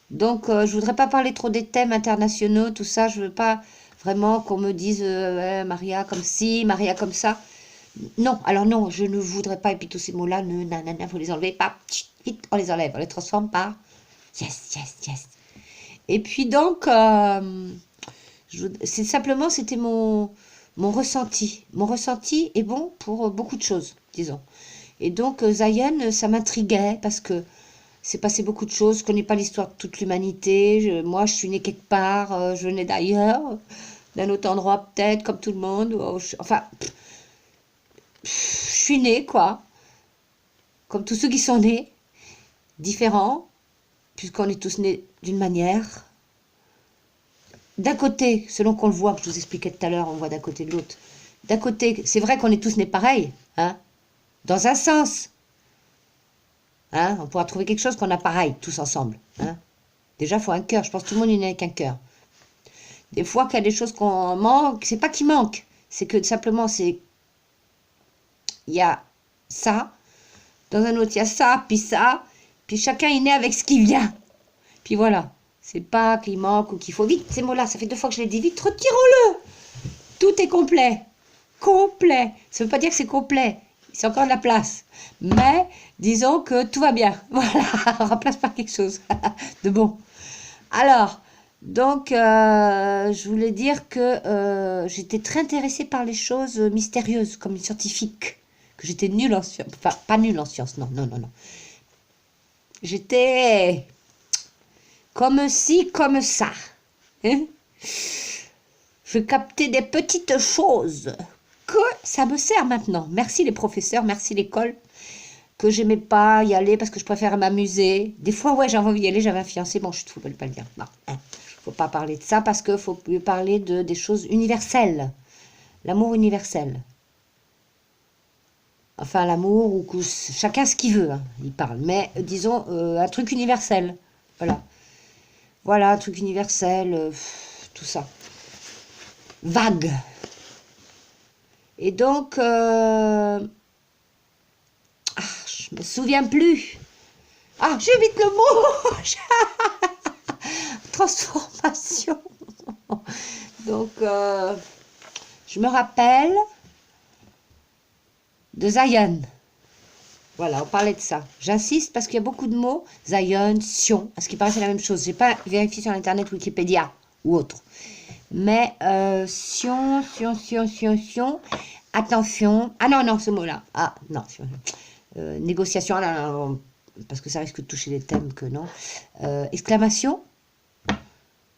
Donc, je voudrais pas parler trop des thèmes internationaux, tout ça. Je veux pas vraiment qu'on me dise Maria comme ci, Maria comme ça. Non, alors non, je ne voudrais pas. Et puis tous ces mots-là, nanana, faut les enlever. Pas, vite, on les enlève. On les transforme par yes, yes, yes. Et puis donc, c'est simplement, c'était mon ressenti. Mon ressenti est bon pour beaucoup de choses, disons. Et donc, Zion, ça m'intriguait parce que c'est passé beaucoup de choses. Je ne connais pas l'histoire de toute l'humanité. Moi, je suis née quelque part. Je venais d'ailleurs, d'un autre endroit peut-être, comme tout le monde. Enfin, je suis née, quoi. Comme tous ceux qui sont nés. Différents, puisqu'on est tous nés d'une manière. D'un côté, selon qu'on le voit, que je vous expliquais tout à l'heure, on voit d'un côté de l'autre. D'un côté, c'est vrai qu'on est tous nés pareils, hein, dans un sens. Hein, on pourra trouver quelque chose qu'on a pareil, tous ensemble. Hein. Déjà, il faut un cœur. Je pense que tout le monde est né avec un cœur. Des fois, qu'il y a des choses qu'on manque, c'est pas qu'il manque, c'est que simplement, il y a ça, dans un autre, il y a ça, puis ça, Puis chacun est né avec ce qui vient. Puis voilà. C'est pas qu'il manque ou qu'il faut vite. Ces mots-là, ça fait 2 fois que je les dis vite. Retirons-le. Tout est complet. Complet. Ça veut pas dire que c'est complet. C'est encore de la place. Mais disons que tout va bien. Voilà. On remplace par quelque chose de bon. Alors, donc, je voulais dire que j'étais très intéressée par les choses mystérieuses, comme les scientifiques. Que j'étais nulle en sciences. Enfin, pas nulle en sciences, non, non, non, non. J'étais comme ci, comme ça. Hein? Je captais des petites choses que ça me sert maintenant. Merci les professeurs, merci l'école, que j'aimais pas y aller parce que je préfère m'amuser. Des fois, ouais, j'avais envie d'y aller, j'avais un fiancé. Bon, je ne peux pas le dire. Non, hein. Faut pas parler de ça parce qu'il faut mieux parler des choses universelles. L'amour universel. Enfin, l'amour, ou que chacun ce qu'il veut, hein, il parle. Mais disons, un truc universel. Voilà. Voilà, un truc universel, tout ça. Vague. Et donc, je me souviens plus. Ah, j'évite le mot. Transformation. Donc, je me rappelle de Zion. Voilà, on parlait de ça. J'insiste parce qu'il y a beaucoup de mots. Zion, Sion. À ce qui paraît, c'est la même chose. Je n'ai pas vérifié sur Internet, Wikipédia ou autre. Mais Sion. Attention. Ah non, non, ce mot-là. Ah, non. Négociation. Ah, non, non, parce que ça risque de toucher des thèmes que non. Exclamation.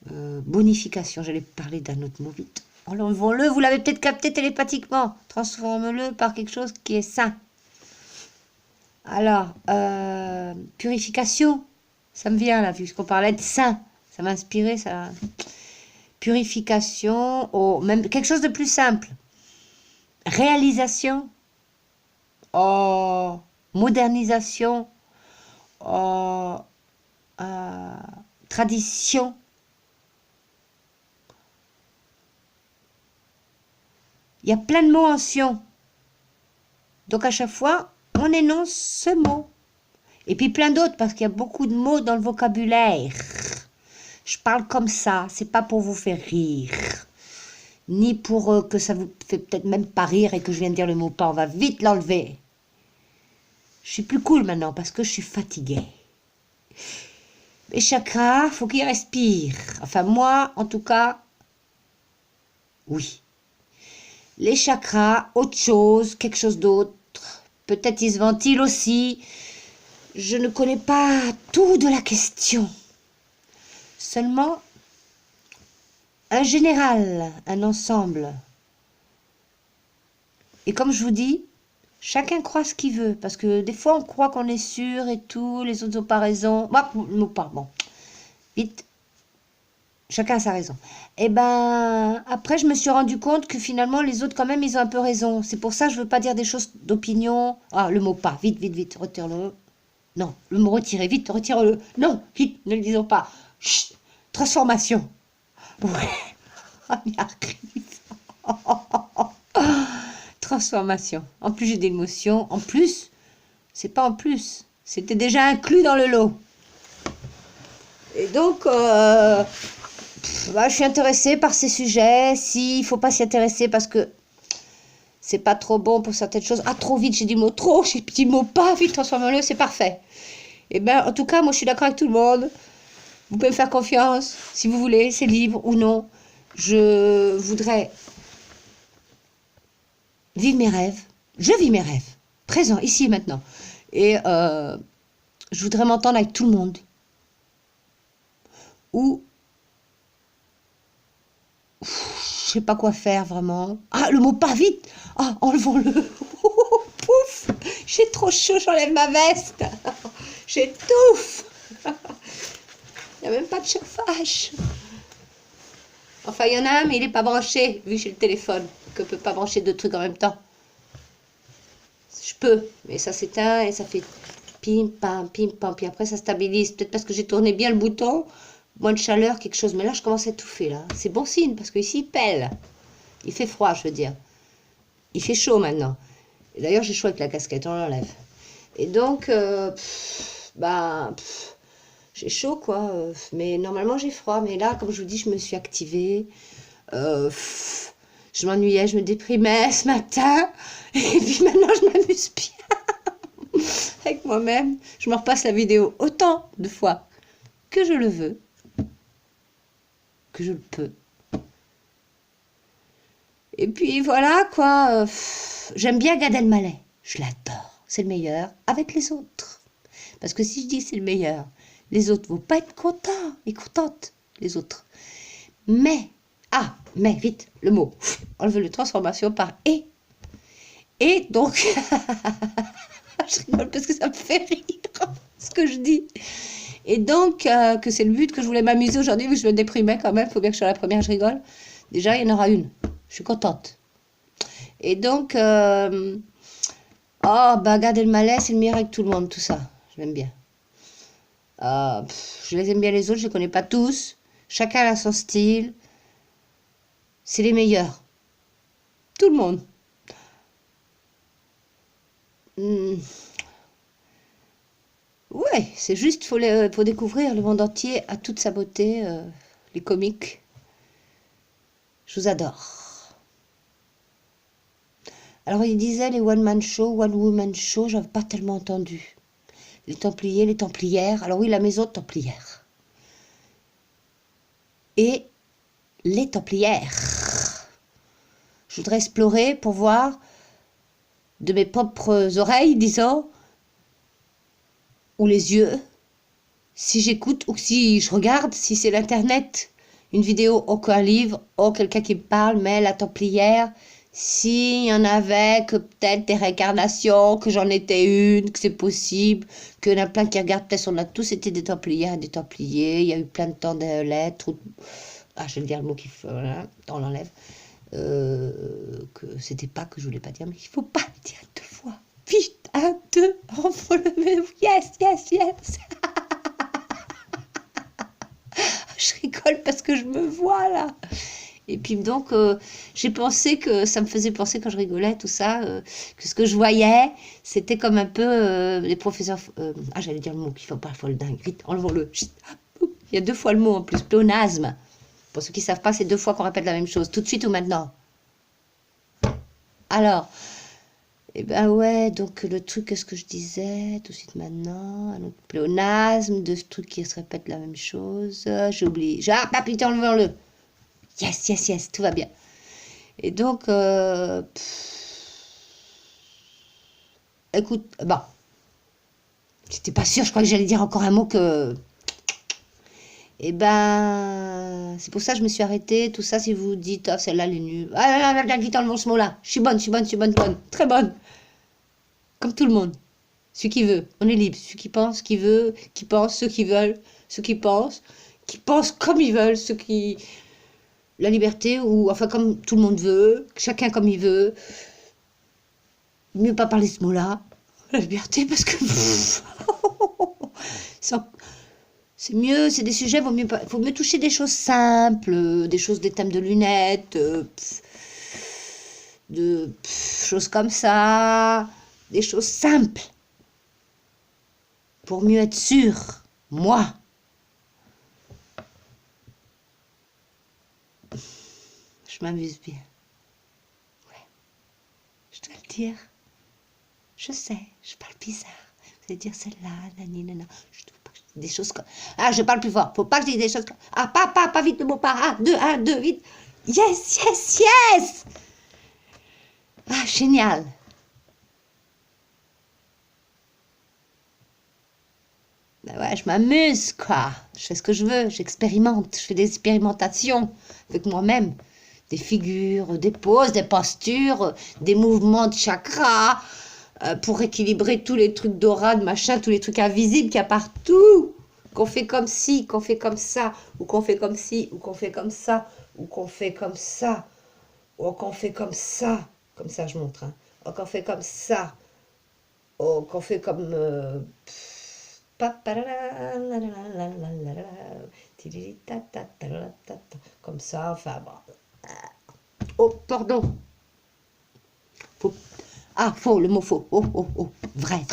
Bonification. J'allais parler d'un autre mot vite. Enlevons-le. Vous l'avez peut-être capté télépathiquement. Transforme-le par quelque chose qui est sain. Alors, purification. Ça me vient là, puisqu'on parlait de sain. Ça m'a inspiré, ça. Purification. Oh, même quelque chose de plus simple. Réalisation. Oh, modernisation. Oh, tradition. Il y a plein de mots en sion. Donc à chaque fois, on énonce ce mot. Et puis plein d'autres, parce qu'il y a beaucoup de mots dans le vocabulaire. Je parle comme ça, c'est pas pour vous faire rire. Ni pour que ça vous fait peut-être même pas rire et que je viens de dire le mot pas. On va vite l'enlever. Je suis plus cool maintenant parce que je suis fatiguée. Les chakras, faut qu'ils respirent. Enfin moi, en tout cas, oui. Les chakras, autre chose, quelque chose d'autre. Peut-être ils se ventilent aussi. Je ne connais pas tout de la question. Seulement un général, un ensemble. Et comme je vous dis, chacun croit ce qu'il veut. Parce que des fois, on croit qu'on est sûr et tout. Les autres n'ont pas raison. Bon, vite. Chacun a sa raison. Et ben, après, je me suis rendu compte que finalement, les autres, quand même, ils ont un peu raison. C'est pour ça que je ne veux pas dire des choses d'opinion. Ah, le mot pas. Vite, vite, vite. Retire-le. Non, le mot retirer. Vite, retire-le. Non, vite, ne le disons pas. Chut. Transformation. Ouais. On y arrive. Transformation. En plus, j'ai des émotions. En plus, c'est pas en plus. C'était déjà inclus dans le lot. Et donc, je suis intéressée par ces sujets. S'il ne faut pas s'y intéresser parce que c'est pas trop bon pour certaines choses. Ah, trop vite, j'ai dit mot trop, j'ai dit mot pas, vite, transforme-le, c'est parfait. Et bien, en tout cas, moi, je suis d'accord avec tout le monde. Vous pouvez me faire confiance, si vous voulez, c'est libre ou non. Je voudrais vivre mes rêves. Je vis mes rêves, présent, ici et maintenant. Et je voudrais m'entendre avec tout le monde. Ou je sais pas quoi faire vraiment. Ah, le mot pas vite. Ah, enlevons-le. Pouf, j'ai trop chaud, j'enlève ma veste. J'étouffe. Il n'y a même pas de chauffage. Enfin, il y en a un, mais il n'est pas branché, vu que j'ai le téléphone, que je ne peux pas brancher deux trucs en même temps. Je peux, mais ça s'éteint et ça fait pim, pam, puis après ça stabilise. Peut-être parce que j'ai tourné bien le bouton, moins de chaleur, quelque chose. Mais là, je commence à étouffer, là. C'est bon signe, parce qu'ici, il pèle. Il fait froid, je veux dire. Il fait chaud maintenant. D'ailleurs, j'ai chaud avec la casquette, on l'enlève. Et donc, bah, j'ai chaud, quoi. Mais normalement, j'ai froid. Mais là, comme je vous dis, je me suis activée. Je m'ennuyais, je me déprimais ce matin. Et puis maintenant, je m'amuse bien avec moi-même. Je me repasse la vidéo autant de fois que je le veux, que je le peux. Et puis voilà, quoi. J'aime bien Gad Elmaleh. Je l'adore. C'est le meilleur avec les autres. Parce que si je dis c'est le meilleur, les autres ne vont pas être contents et contentes, les autres. Mais, vite, le mot. Enlevez le transformation par et. Et donc, je rigole parce que ça me fait rire ce que je dis. Et donc, que c'est le but, que je voulais m'amuser aujourd'hui, mais je me déprimais quand même. Il faut bien que je sois la première, je rigole. Déjà, il y en aura une. Je suis contente. Et donc, Gad Elmaleh, c'est le meilleur avec tout le monde, tout ça. Je l'aime bien. Je les aime bien les autres, je les connais pas tous. Chacun a son style. C'est les meilleurs. Tout le monde. Ouais, c'est juste, faut découvrir le monde entier à toute sa beauté, les comiques. Je vous adore. Alors, il disait les one-man show, one-woman show, j'avais pas tellement entendu. Les Templiers, les Templières. Alors oui, la maison Templière. Et les Templières. Je voudrais explorer pour voir de mes propres oreilles, disons, ou les yeux, si j'écoute ou si je regarde, si c'est l'internet, une vidéo ou un livre, ou quelqu'un qui me parle, mais la Templière, s'il y en avait que peut-être des réincarnations, que j'en étais une, que c'est possible, qu'il y en a plein qui regardent, peut-être on a tous été des Templières et des Templiers, il y a eu plein de temps de lettres, je vais dire le mot qu'il faut, hein, on l'enlève, que c'était pas que je voulais pas dire, mais il faut pas le dire 2 fois. Vite, 1, 2, on faut le mettre, yes. Je rigole parce que je me vois là. Et puis donc, j'ai pensé que ça me faisait penser quand je rigolais, tout ça, que ce que je voyais, c'était comme un peu les professeurs... j'allais dire le mot qu'il faut pas, le dingue. Vite, enlevons-le. Il y a 2 fois le mot en plus, pléonasme. Pour ceux qui ne savent pas, c'est 2 fois qu'on répète la même chose. Tout de suite ou maintenant? Alors, eh ben ouais, donc le truc, qu'est-ce que je disais tout de suite maintenant? Un autre pléonasme, 2 trucs qui se répètent la même chose. J'ai oublié. Putain, enlevons-le. Yes, tout va bien. Et donc, écoute, j'étais pas sûre, je crois que j'allais dire encore un mot que... Eh ben, c'est pour ça que je me suis arrêtée, tout ça, si vous dites, celle-là, elle est nulle. Vite, enlevons ce mot-là. Je suis bonne, très bonne. Comme tout le monde. Celui qui veut, on est libre. Celui qui pense, qui veut, qui pense, ceux qui veulent, ceux qui pensent comme ils veulent, ceux qui... La liberté, ou enfin comme tout le monde veut, chacun comme il veut. Mieux pas parler ce mot-là, la liberté, parce que... c'est mieux, c'est des sujets, faut mieux toucher des choses simples, des thèmes de lunettes, choses comme ça, des choses simples, pour mieux être sûr, moi. Je m'amuse bien. Ouais. Je dois le dire. Je sais, je parle bizarre. Vous allez dire celle-là, nanana. Je trouve pas que je dis des choses comme... je parle plus fort. Faut pas que je dise des choses comme... pas vite le mot pas. 1, 2, vite. Yes. Génial. Ouais, je m'amuse, quoi. Je fais ce que je veux, j'expérimente. Je fais des expérimentations avec moi-même. Des figures, des poses, des postures, des mouvements de chakra, pour équilibrer tous les trucs d'aura, de machin, tous les trucs invisibles qu'il y a partout. Qu'on fait comme ci, qu'on fait comme ça, ou qu'on fait comme ci, ou qu'on fait comme ça, ou qu'on fait comme ça, ou qu'on fait comme ça. Comme ça, je montre. Hein. Ou qu'on fait comme ça. Ou qu'on fait comme... comme ça, enfin bon. Oh, pardon. Faux. Le mot faux. Oh. Vrai.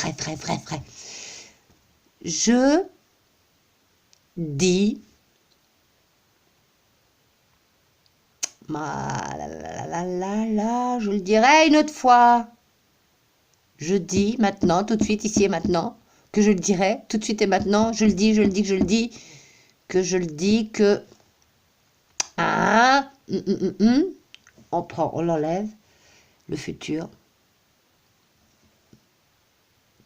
Je dis. Je le dirai une autre fois. Je dis maintenant, tout de suite, ici et maintenant, que je le dirai, tout de suite et maintenant, je le dis, que je le dis, que je le dis, que... Ah, on prend, on l'enlève, le futur.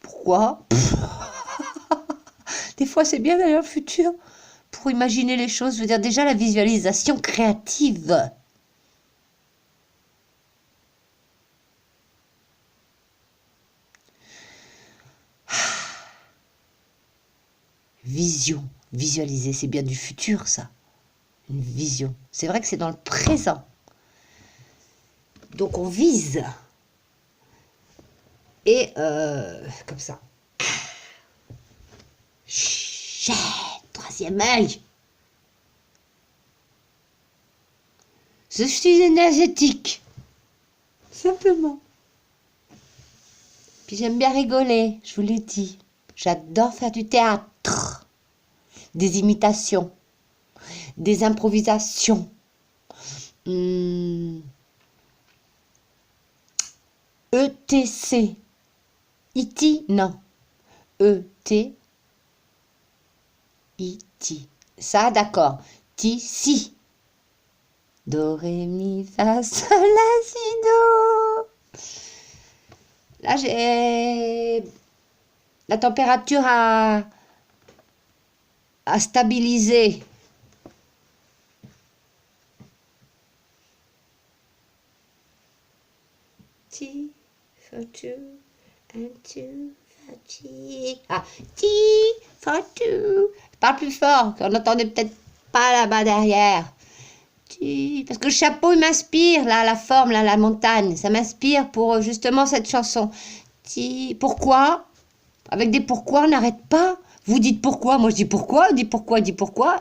Pourquoi? Des fois, c'est bien d'ailleurs le futur, pour imaginer les choses, je veux dire, déjà la visualisation créative. Vision, visualiser, c'est bien du futur, ça. Une vision. C'est vrai que c'est dans le présent. Donc on vise. Et comme ça. Chut, troisième œil. Je suis énergétique. Simplement. Puis j'aime bien rigoler, je vous l'ai dit. J'adore faire du théâtre. Des imitations. Des improvisations. ETC. IT, non. ET. IT. Ça, d'accord. Ti, si. Do, ré, mi, fa, sol, la, si, do. Là, j'ai la température à stabiliser. Ti, fa, tu, un, tu, fa, ti. Ah, ti, fa, tu. Parle plus fort, qu'on n'entendait peut-être pas là-bas derrière. Parce que le chapeau, il m'inspire, là, la forme, là, la montagne. Ça m'inspire pour justement cette chanson. Pourquoi? Avec des pourquoi, on n'arrête pas. Vous dites pourquoi, moi je dis pourquoi, on dit pourquoi, je dis pourquoi.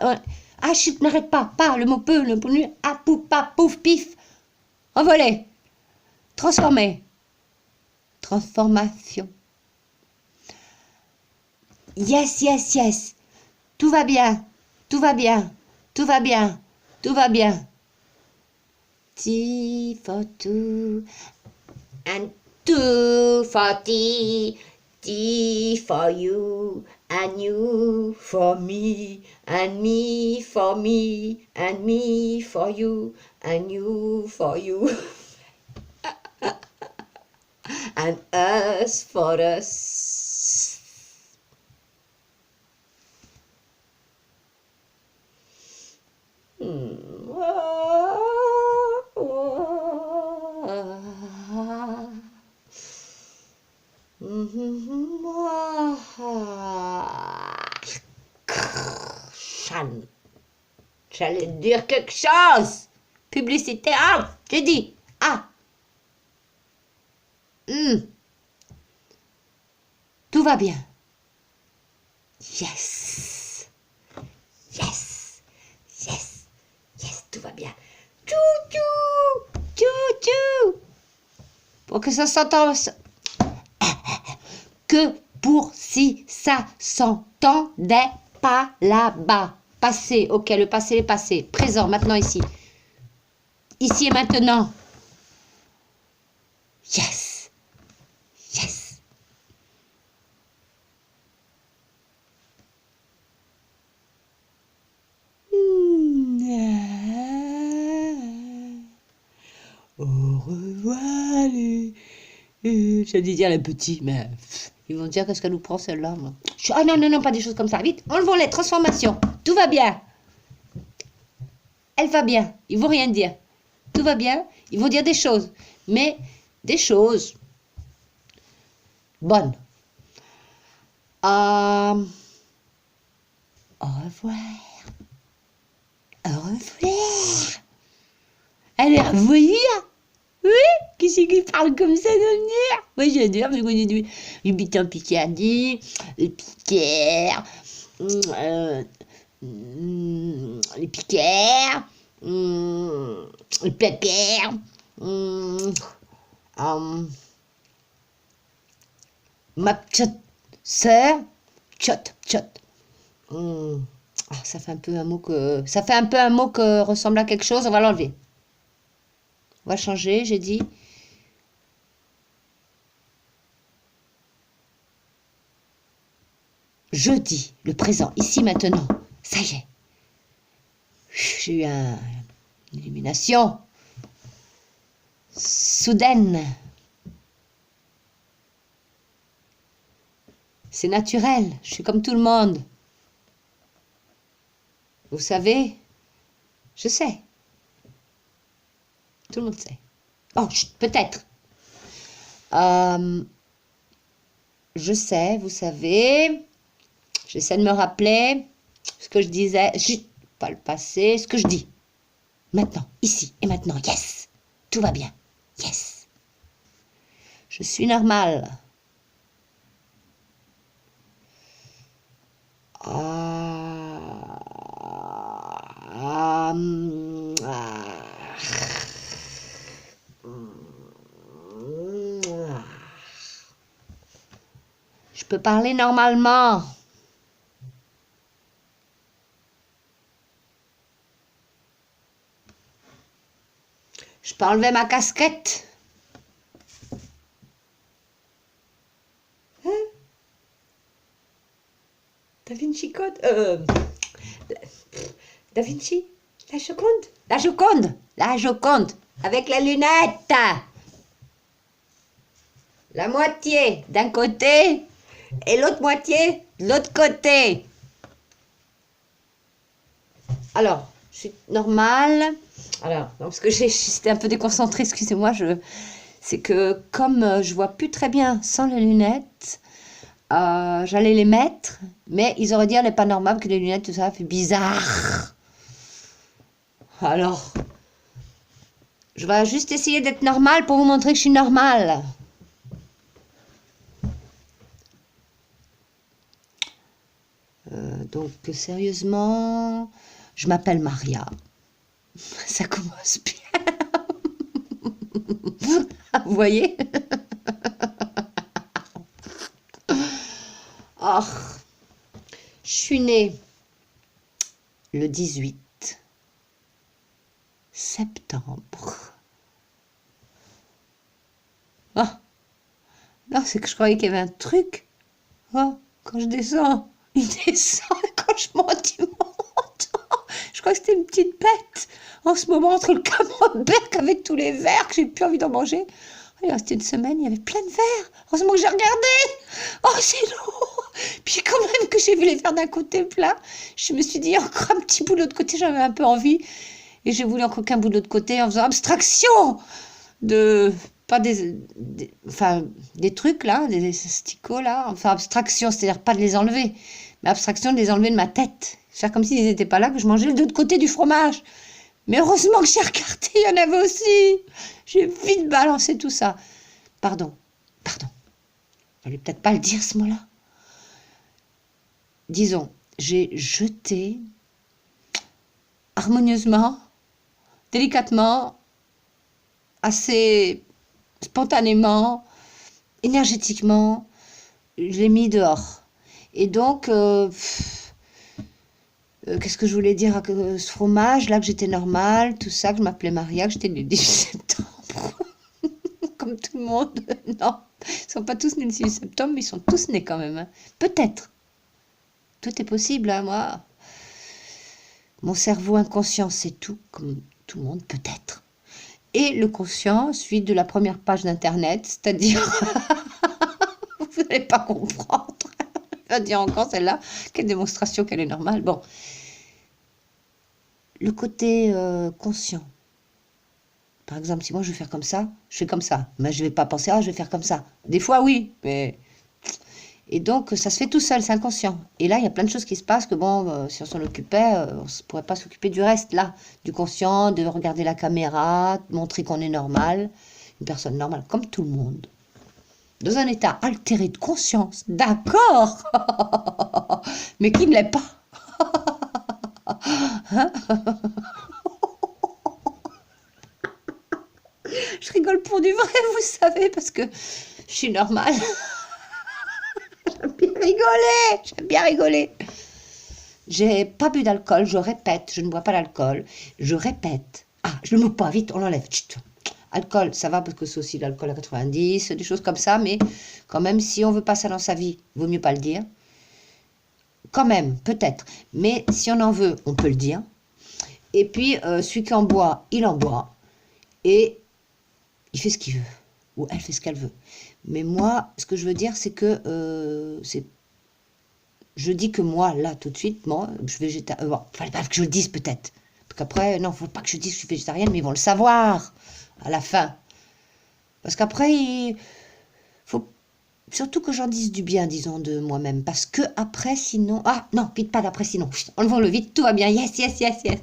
Ah, chut, n'arrête pas, le mot peu, le mot nu, ah, pouf, pas, pouf, pif. Envolé. Transformé. Transformation. Yes, yes, yes. Tout va bien, tout va bien, tout va bien, tout va bien. T for two, and two for tea. T for you, and you for me, and me for me, and me for you, and you for you, and us for us. J'allais dire quelque chose. Publicité. Ah, j'ai dit. Ah. Tout va bien. Yes. Yes. Yes. Yes, tout va bien. Tchou, tchou. Tchou, tchou. Pour que ça s'entende. Que pour si ça s'entendait pas là-bas. Passé, ok, le passé est passé. Présent, maintenant, ici. Ici et maintenant. Yes. Yes. Au revoir les... J'allais dire les petits, mais... Ils vont dire qu'est-ce qu'elle nous prend celle-là. Ah non, non, non, pas des choses comme ça. Vite, enlevons les transformations. Tout va bien. Elle va bien. Ils vont rien dire. Tout va bien. Ils vont dire des choses. Mais des choses bonnes. Au revoir. Au revoir. Allez, au revoir. Oui, qui c'est qui parle comme ça d'avenir? Moi j'adore, parce qu'on est du bitin Picardie, les piquères, les piquères, les plaquères, ma petite sœur Tchot, tchot. Ah, ça fait un peu un mot que... Ça fait un peu un mot que ressemble à quelque chose. On va l'enlever. On va changer, j'ai dit. Jeudi, le présent, ici, maintenant. Ça y est. J'ai eu une illumination soudaine. C'est naturel, je suis comme tout le monde. Vous savez, je sais. Tout le monde sait. Oh, peut-être. Je sais, vous savez. J'essaie de me rappeler ce que je disais. Pas le passé, ce que je dis. Maintenant, ici et maintenant. Yes. Tout va bien. Yes. Je suis normale. Je peux parler normalement. Je peux enlever ma casquette. Hein? Da Vinci Code Da Vinci? La Joconde? La Joconde! La Joconde! Avec la lunette! La moitié d'un côté et l'autre moitié de l'autre côté. Alors, je suis normale. Alors, parce que j'étais un peu déconcentrée, excusez-moi. C'est que comme je vois plus très bien sans les lunettes, j'allais les mettre, mais ils auraient dit elle n'est pas normale, que les lunettes, tout ça fait bizarre. Alors, je vais juste essayer d'être normale pour vous montrer que je suis normale. Donc, sérieusement, je m'appelle Maria. Ça commence bien. Vous voyez? Oh, je suis née le 18 septembre. Oh, non, c'est que je croyais qu'il y avait un truc. Oh, quand je descends, il descend. Quand je monte, il monte. Je crois que c'était une petite bête. En ce moment, entre le camembert avec tous les verres, que j'ai plus envie d'en manger. Il restait une semaine, il y avait plein de verres. Heureusement que j'ai regardé. Oh, c'est lourd. Puis quand même que j'ai vu les verres d'un côté plein, je me suis dit, encore un petit bout de l'autre côté, j'avais un peu envie. Et j'ai voulu encore qu'un bout de l'autre côté en faisant abstraction de... Pas enfin, des trucs là, des sticots là. Enfin, abstraction, c'est-à-dire pas de les enlever. Mais abstraction de les enlever de ma tête. Faire comme s'ils n'étaient pas là, que je mangeais de l'autre côté du fromage. Mais heureusement que j'ai regardé, il y en avait aussi. J'ai vite balancé tout ça. Pardon. Je n'allais peut-être pas le dire ce mot-là. Disons, j'ai jeté harmonieusement, délicatement, assez spontanément, énergétiquement, je l'ai mis dehors. Et donc, qu'est-ce que je voulais dire à ce fromage là, que j'étais normale, tout ça, que je m'appelais Maria, que j'étais née le 18 septembre. Comme tout le monde. Non, ils ne sont pas tous nés le 18 septembre, mais ils sont tous nés quand même. Hein. Peut-être. Tout est possible, hein, moi. Mon cerveau inconscient, c'est tout, comme tout le monde, peut-être. Et le conscient, suite de la première page d'Internet, c'est-à-dire... vous n'allez pas comprendre. Je vais dire encore celle-là. Quelle démonstration qu'elle est normale. Bon. Le côté conscient. Par exemple, si moi je veux faire comme ça, je fais comme ça. Mais je ne vais pas penser, je vais faire comme ça. Des fois, oui, mais... Et donc, ça se fait tout seul, c'est inconscient. Et là, il y a plein de choses qui se passent que, bon, si on s'en occupait, on ne pourrait pas s'occuper du reste, là. Du conscient, de regarder la caméra, de montrer qu'on est normal. Une personne normale, comme tout le monde. Dans un état altéré de conscience. D'accord. Mais qui ne l'est pas. Hein? Je rigole pour du vrai, vous savez, parce que je suis normale. rigoler. J'aime bien rigoler. J'ai pas bu d'alcool, je répète, je ne bois pas d'alcool. Je répète. Ah, je ne me pas, vite, on l'enlève. Chut. Alcool, ça va parce que c'est aussi l'alcool à 90, des choses comme ça, mais quand même, si on veut pas ça dans sa vie, vaut mieux pas le dire. Quand même, peut-être. Mais si on en veut, on peut le dire. Et puis, celui qui en boit, il en boit. Et il fait ce qu'il veut. Ou elle fait ce qu'elle veut. Mais moi, ce que je veux dire, c'est que je dis que moi, là, tout de suite, moi, je suis végétarienne. Bon, fallait pas que je le dise peut-être. Parce qu'après, non, faut pas que je dise que je suis végétarienne, mais ils vont le savoir à la fin. Parce qu'après, il faut surtout que j'en dise du bien, disons, de moi-même. Parce que après, sinon... Ah, non, vite, pas d'après, sinon. Enlevons-le vite, tout va bien. Yes, yes, yes, yes.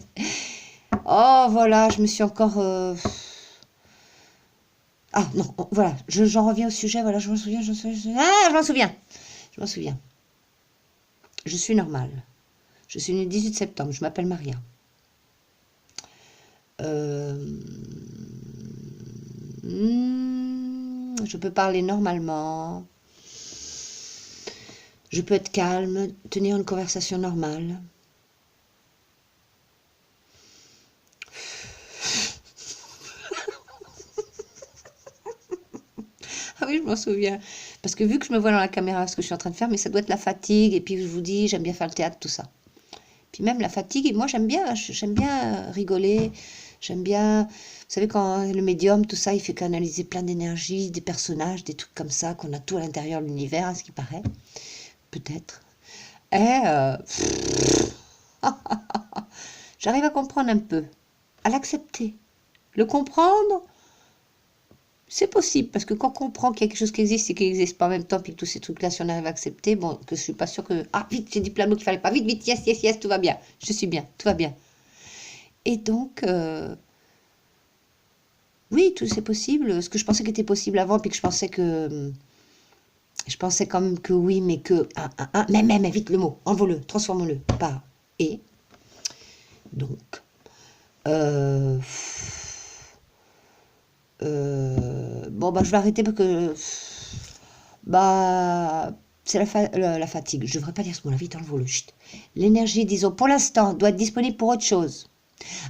Oh, voilà, je me suis encore... Ah, non, voilà, j'en reviens au sujet. Voilà, je m'en souviens, Ah, je m'en souviens. Je m'en souviens. Je suis normale. Je suis née le 18 septembre. Je m'appelle Maria. Je peux parler normalement. Je peux être calme, tenir une conversation normale. Ah oui, je m'en souviens. Parce que vu que je me vois dans la caméra, ce que je suis en train de faire, mais ça doit être la fatigue. Et puis je vous dis, j'aime bien faire le théâtre, tout ça. Puis même la fatigue, et moi j'aime bien rigoler. J'aime bien, vous savez, quand le médium, tout ça, il fait canaliser plein d'énergie, des personnages, des trucs comme ça, qu'on a tout à l'intérieur de l'univers, à ce qui paraît. Peut-être. Et j'arrive à comprendre un peu, à l'accepter. Le comprendre, c'est possible, parce que quand on comprend qu'il y a quelque chose qui existe et qui n'existe pas en même temps, puis que tous ces trucs-là, si on arrive à accepter, bon, que je suis pas sûre que... Ah, vite, j'ai dit plein de mots qu'il fallait pas. Vite, vite, yes, yes, yes, tout va bien. Je suis bien, tout va bien. Et donc, oui, tout c'est possible. Ce que je pensais qu'était possible avant, puis que je pensais que... Je pensais quand même que oui, mais que... Mais, vite le mot, enlevons-le, transformons-le par et. Donc... bon, bah, je vais arrêter parce que... Bah... C'est la fatigue. Je ne devrais pas dire ce mot-là, vite, enlevons-le. L'énergie, disons, pour l'instant, doit être disponible pour autre chose.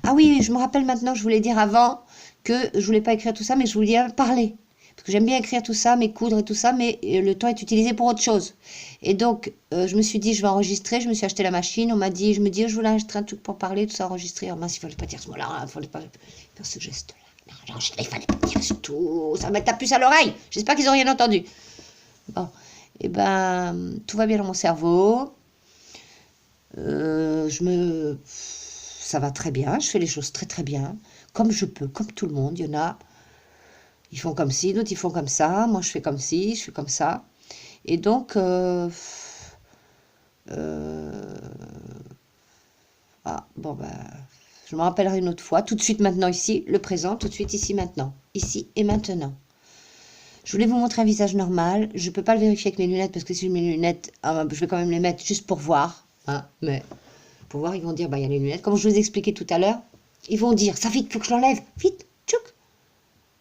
Ah oui, je me rappelle maintenant, je voulais dire avant que je voulais pas écrire tout ça, mais je voulais dire parler. Parce que j'aime bien écrire tout ça, mes coudre et tout ça, mais le temps est utilisé pour autre chose. Et donc, je me suis dit, je vais enregistrer, je me suis acheté la machine, on m'a dit, je voulais enregistrer un truc pour parler, tout ça, enregistrer. Oh mince, il fallait pas dire ce mot-là, il fallait pas faire ce geste-là. Non, il fallait pas dire tout, ça va mettre ta puce à l'oreille. J'espère qu'ils n'ont rien entendu. Bon, et ben, tout va bien dans mon cerveau. Ça va très bien, je fais les choses très très bien, comme je peux, comme tout le monde. Il y en a, ils font comme ci, d'autres ils font comme ça, moi je fais comme ci, je fais comme ça. Et donc, ah, bon ben, je me rappellerai une autre fois, tout de suite maintenant ici, le présent, tout de suite ici maintenant, ici et maintenant. Je voulais vous montrer un visage normal, je ne peux pas le vérifier avec mes lunettes, parce que si j'ai mes lunettes, je vais quand même les mettre juste pour voir, hein, mais... Pour voir, ils vont dire, bah, il y a les lunettes. Comme je vous ai expliqué tout à l'heure, ils vont dire, ça vite, il faut que je l'enlève. Vite, tchouk.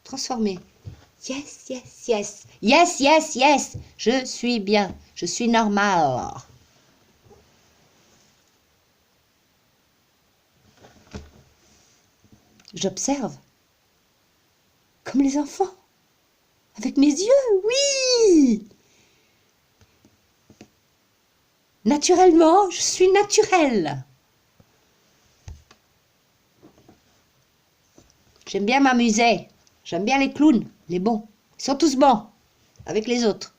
Transformer. Yes, yes, yes. Yes, yes, yes. Je suis bien. Je suis normal. J'observe. Comme les enfants. Avec mes yeux, oui. Naturellement, je suis naturelle. J'aime bien m'amuser. J'aime bien les clowns, les bons. Ils sont tous bons, avec les autres.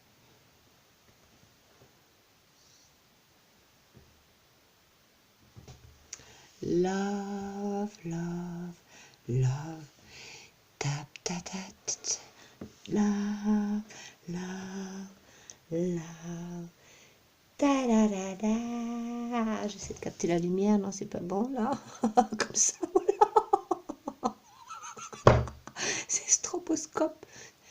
Love, love, love. Tap, tap, tap, tap. Love, love, love. Da, da, da, da. J'essaie de capter la lumière, non, c'est pas bon là. Comme ça, voilà. C'est stroboscope.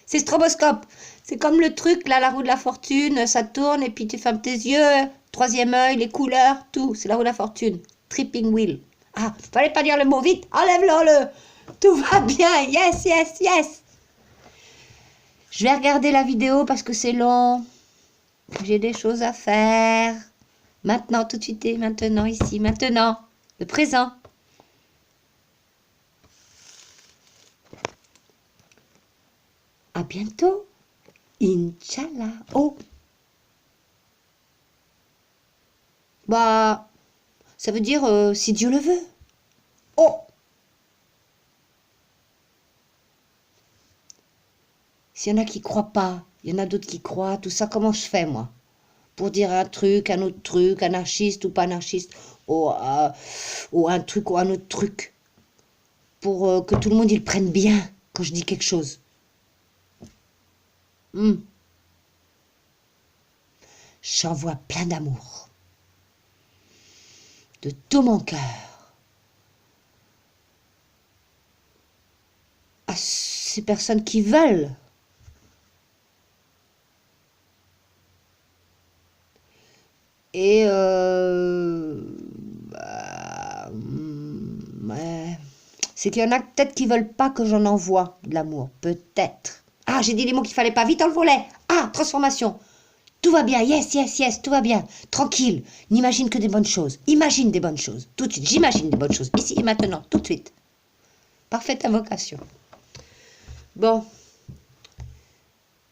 C'est stroboscope. C'est comme le truc là, la roue de la fortune, ça tourne et puis tu fermes tes yeux, troisième œil, les couleurs, tout. C'est la roue de la fortune. Tripping wheel. Ah, fallait pas dire le mot vite. Enlève-le. Tout va bien. Yes, yes, yes. Je vais regarder la vidéo parce que c'est long. J'ai des choses à faire. Maintenant, tout de suite et maintenant, ici, maintenant. Le présent. À bientôt. Inch'Allah. Oh. Bah, ça veut dire si Dieu le veut. Oh. S'il y en a qui croient pas, il y en a d'autres qui croient, tout ça, comment je fais, moi? Pour dire un truc, un autre truc, anarchiste ou pas anarchiste, ou un truc ou un autre truc. Pour que tout le monde, il prenne bien quand je dis quelque chose. J'envoie plein d'amour. De tout mon cœur. À ces personnes qui veulent. Et ouais. C'est qu'il y en a peut-être qui veulent pas que j'en envoie de l'amour. Peut-être. Ah, j'ai dit les mots qu'il fallait pas. Vite, on le volet. Ah, transformation. Tout va bien. Yes, yes, yes. Tout va bien. Tranquille. N'imagine que des bonnes choses. Imagine des bonnes choses. Tout de suite. J'imagine des bonnes choses. Ici et maintenant. Tout de suite. Parfaite invocation. Bon.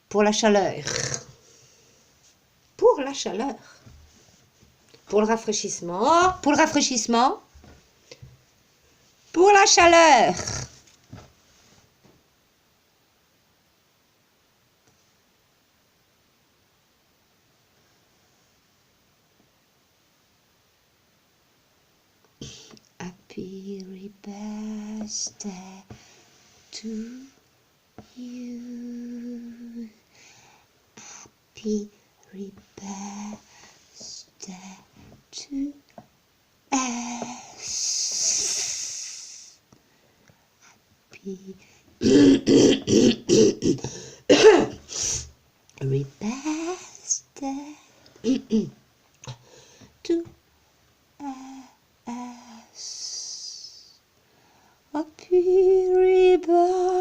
Pour la chaleur. Pour la chaleur. Pour le rafraîchissement. Pour le rafraîchissement. Pour la chaleur. Happy birthday to you. Happy birthday to us. Happy birthday to us. Happy birthday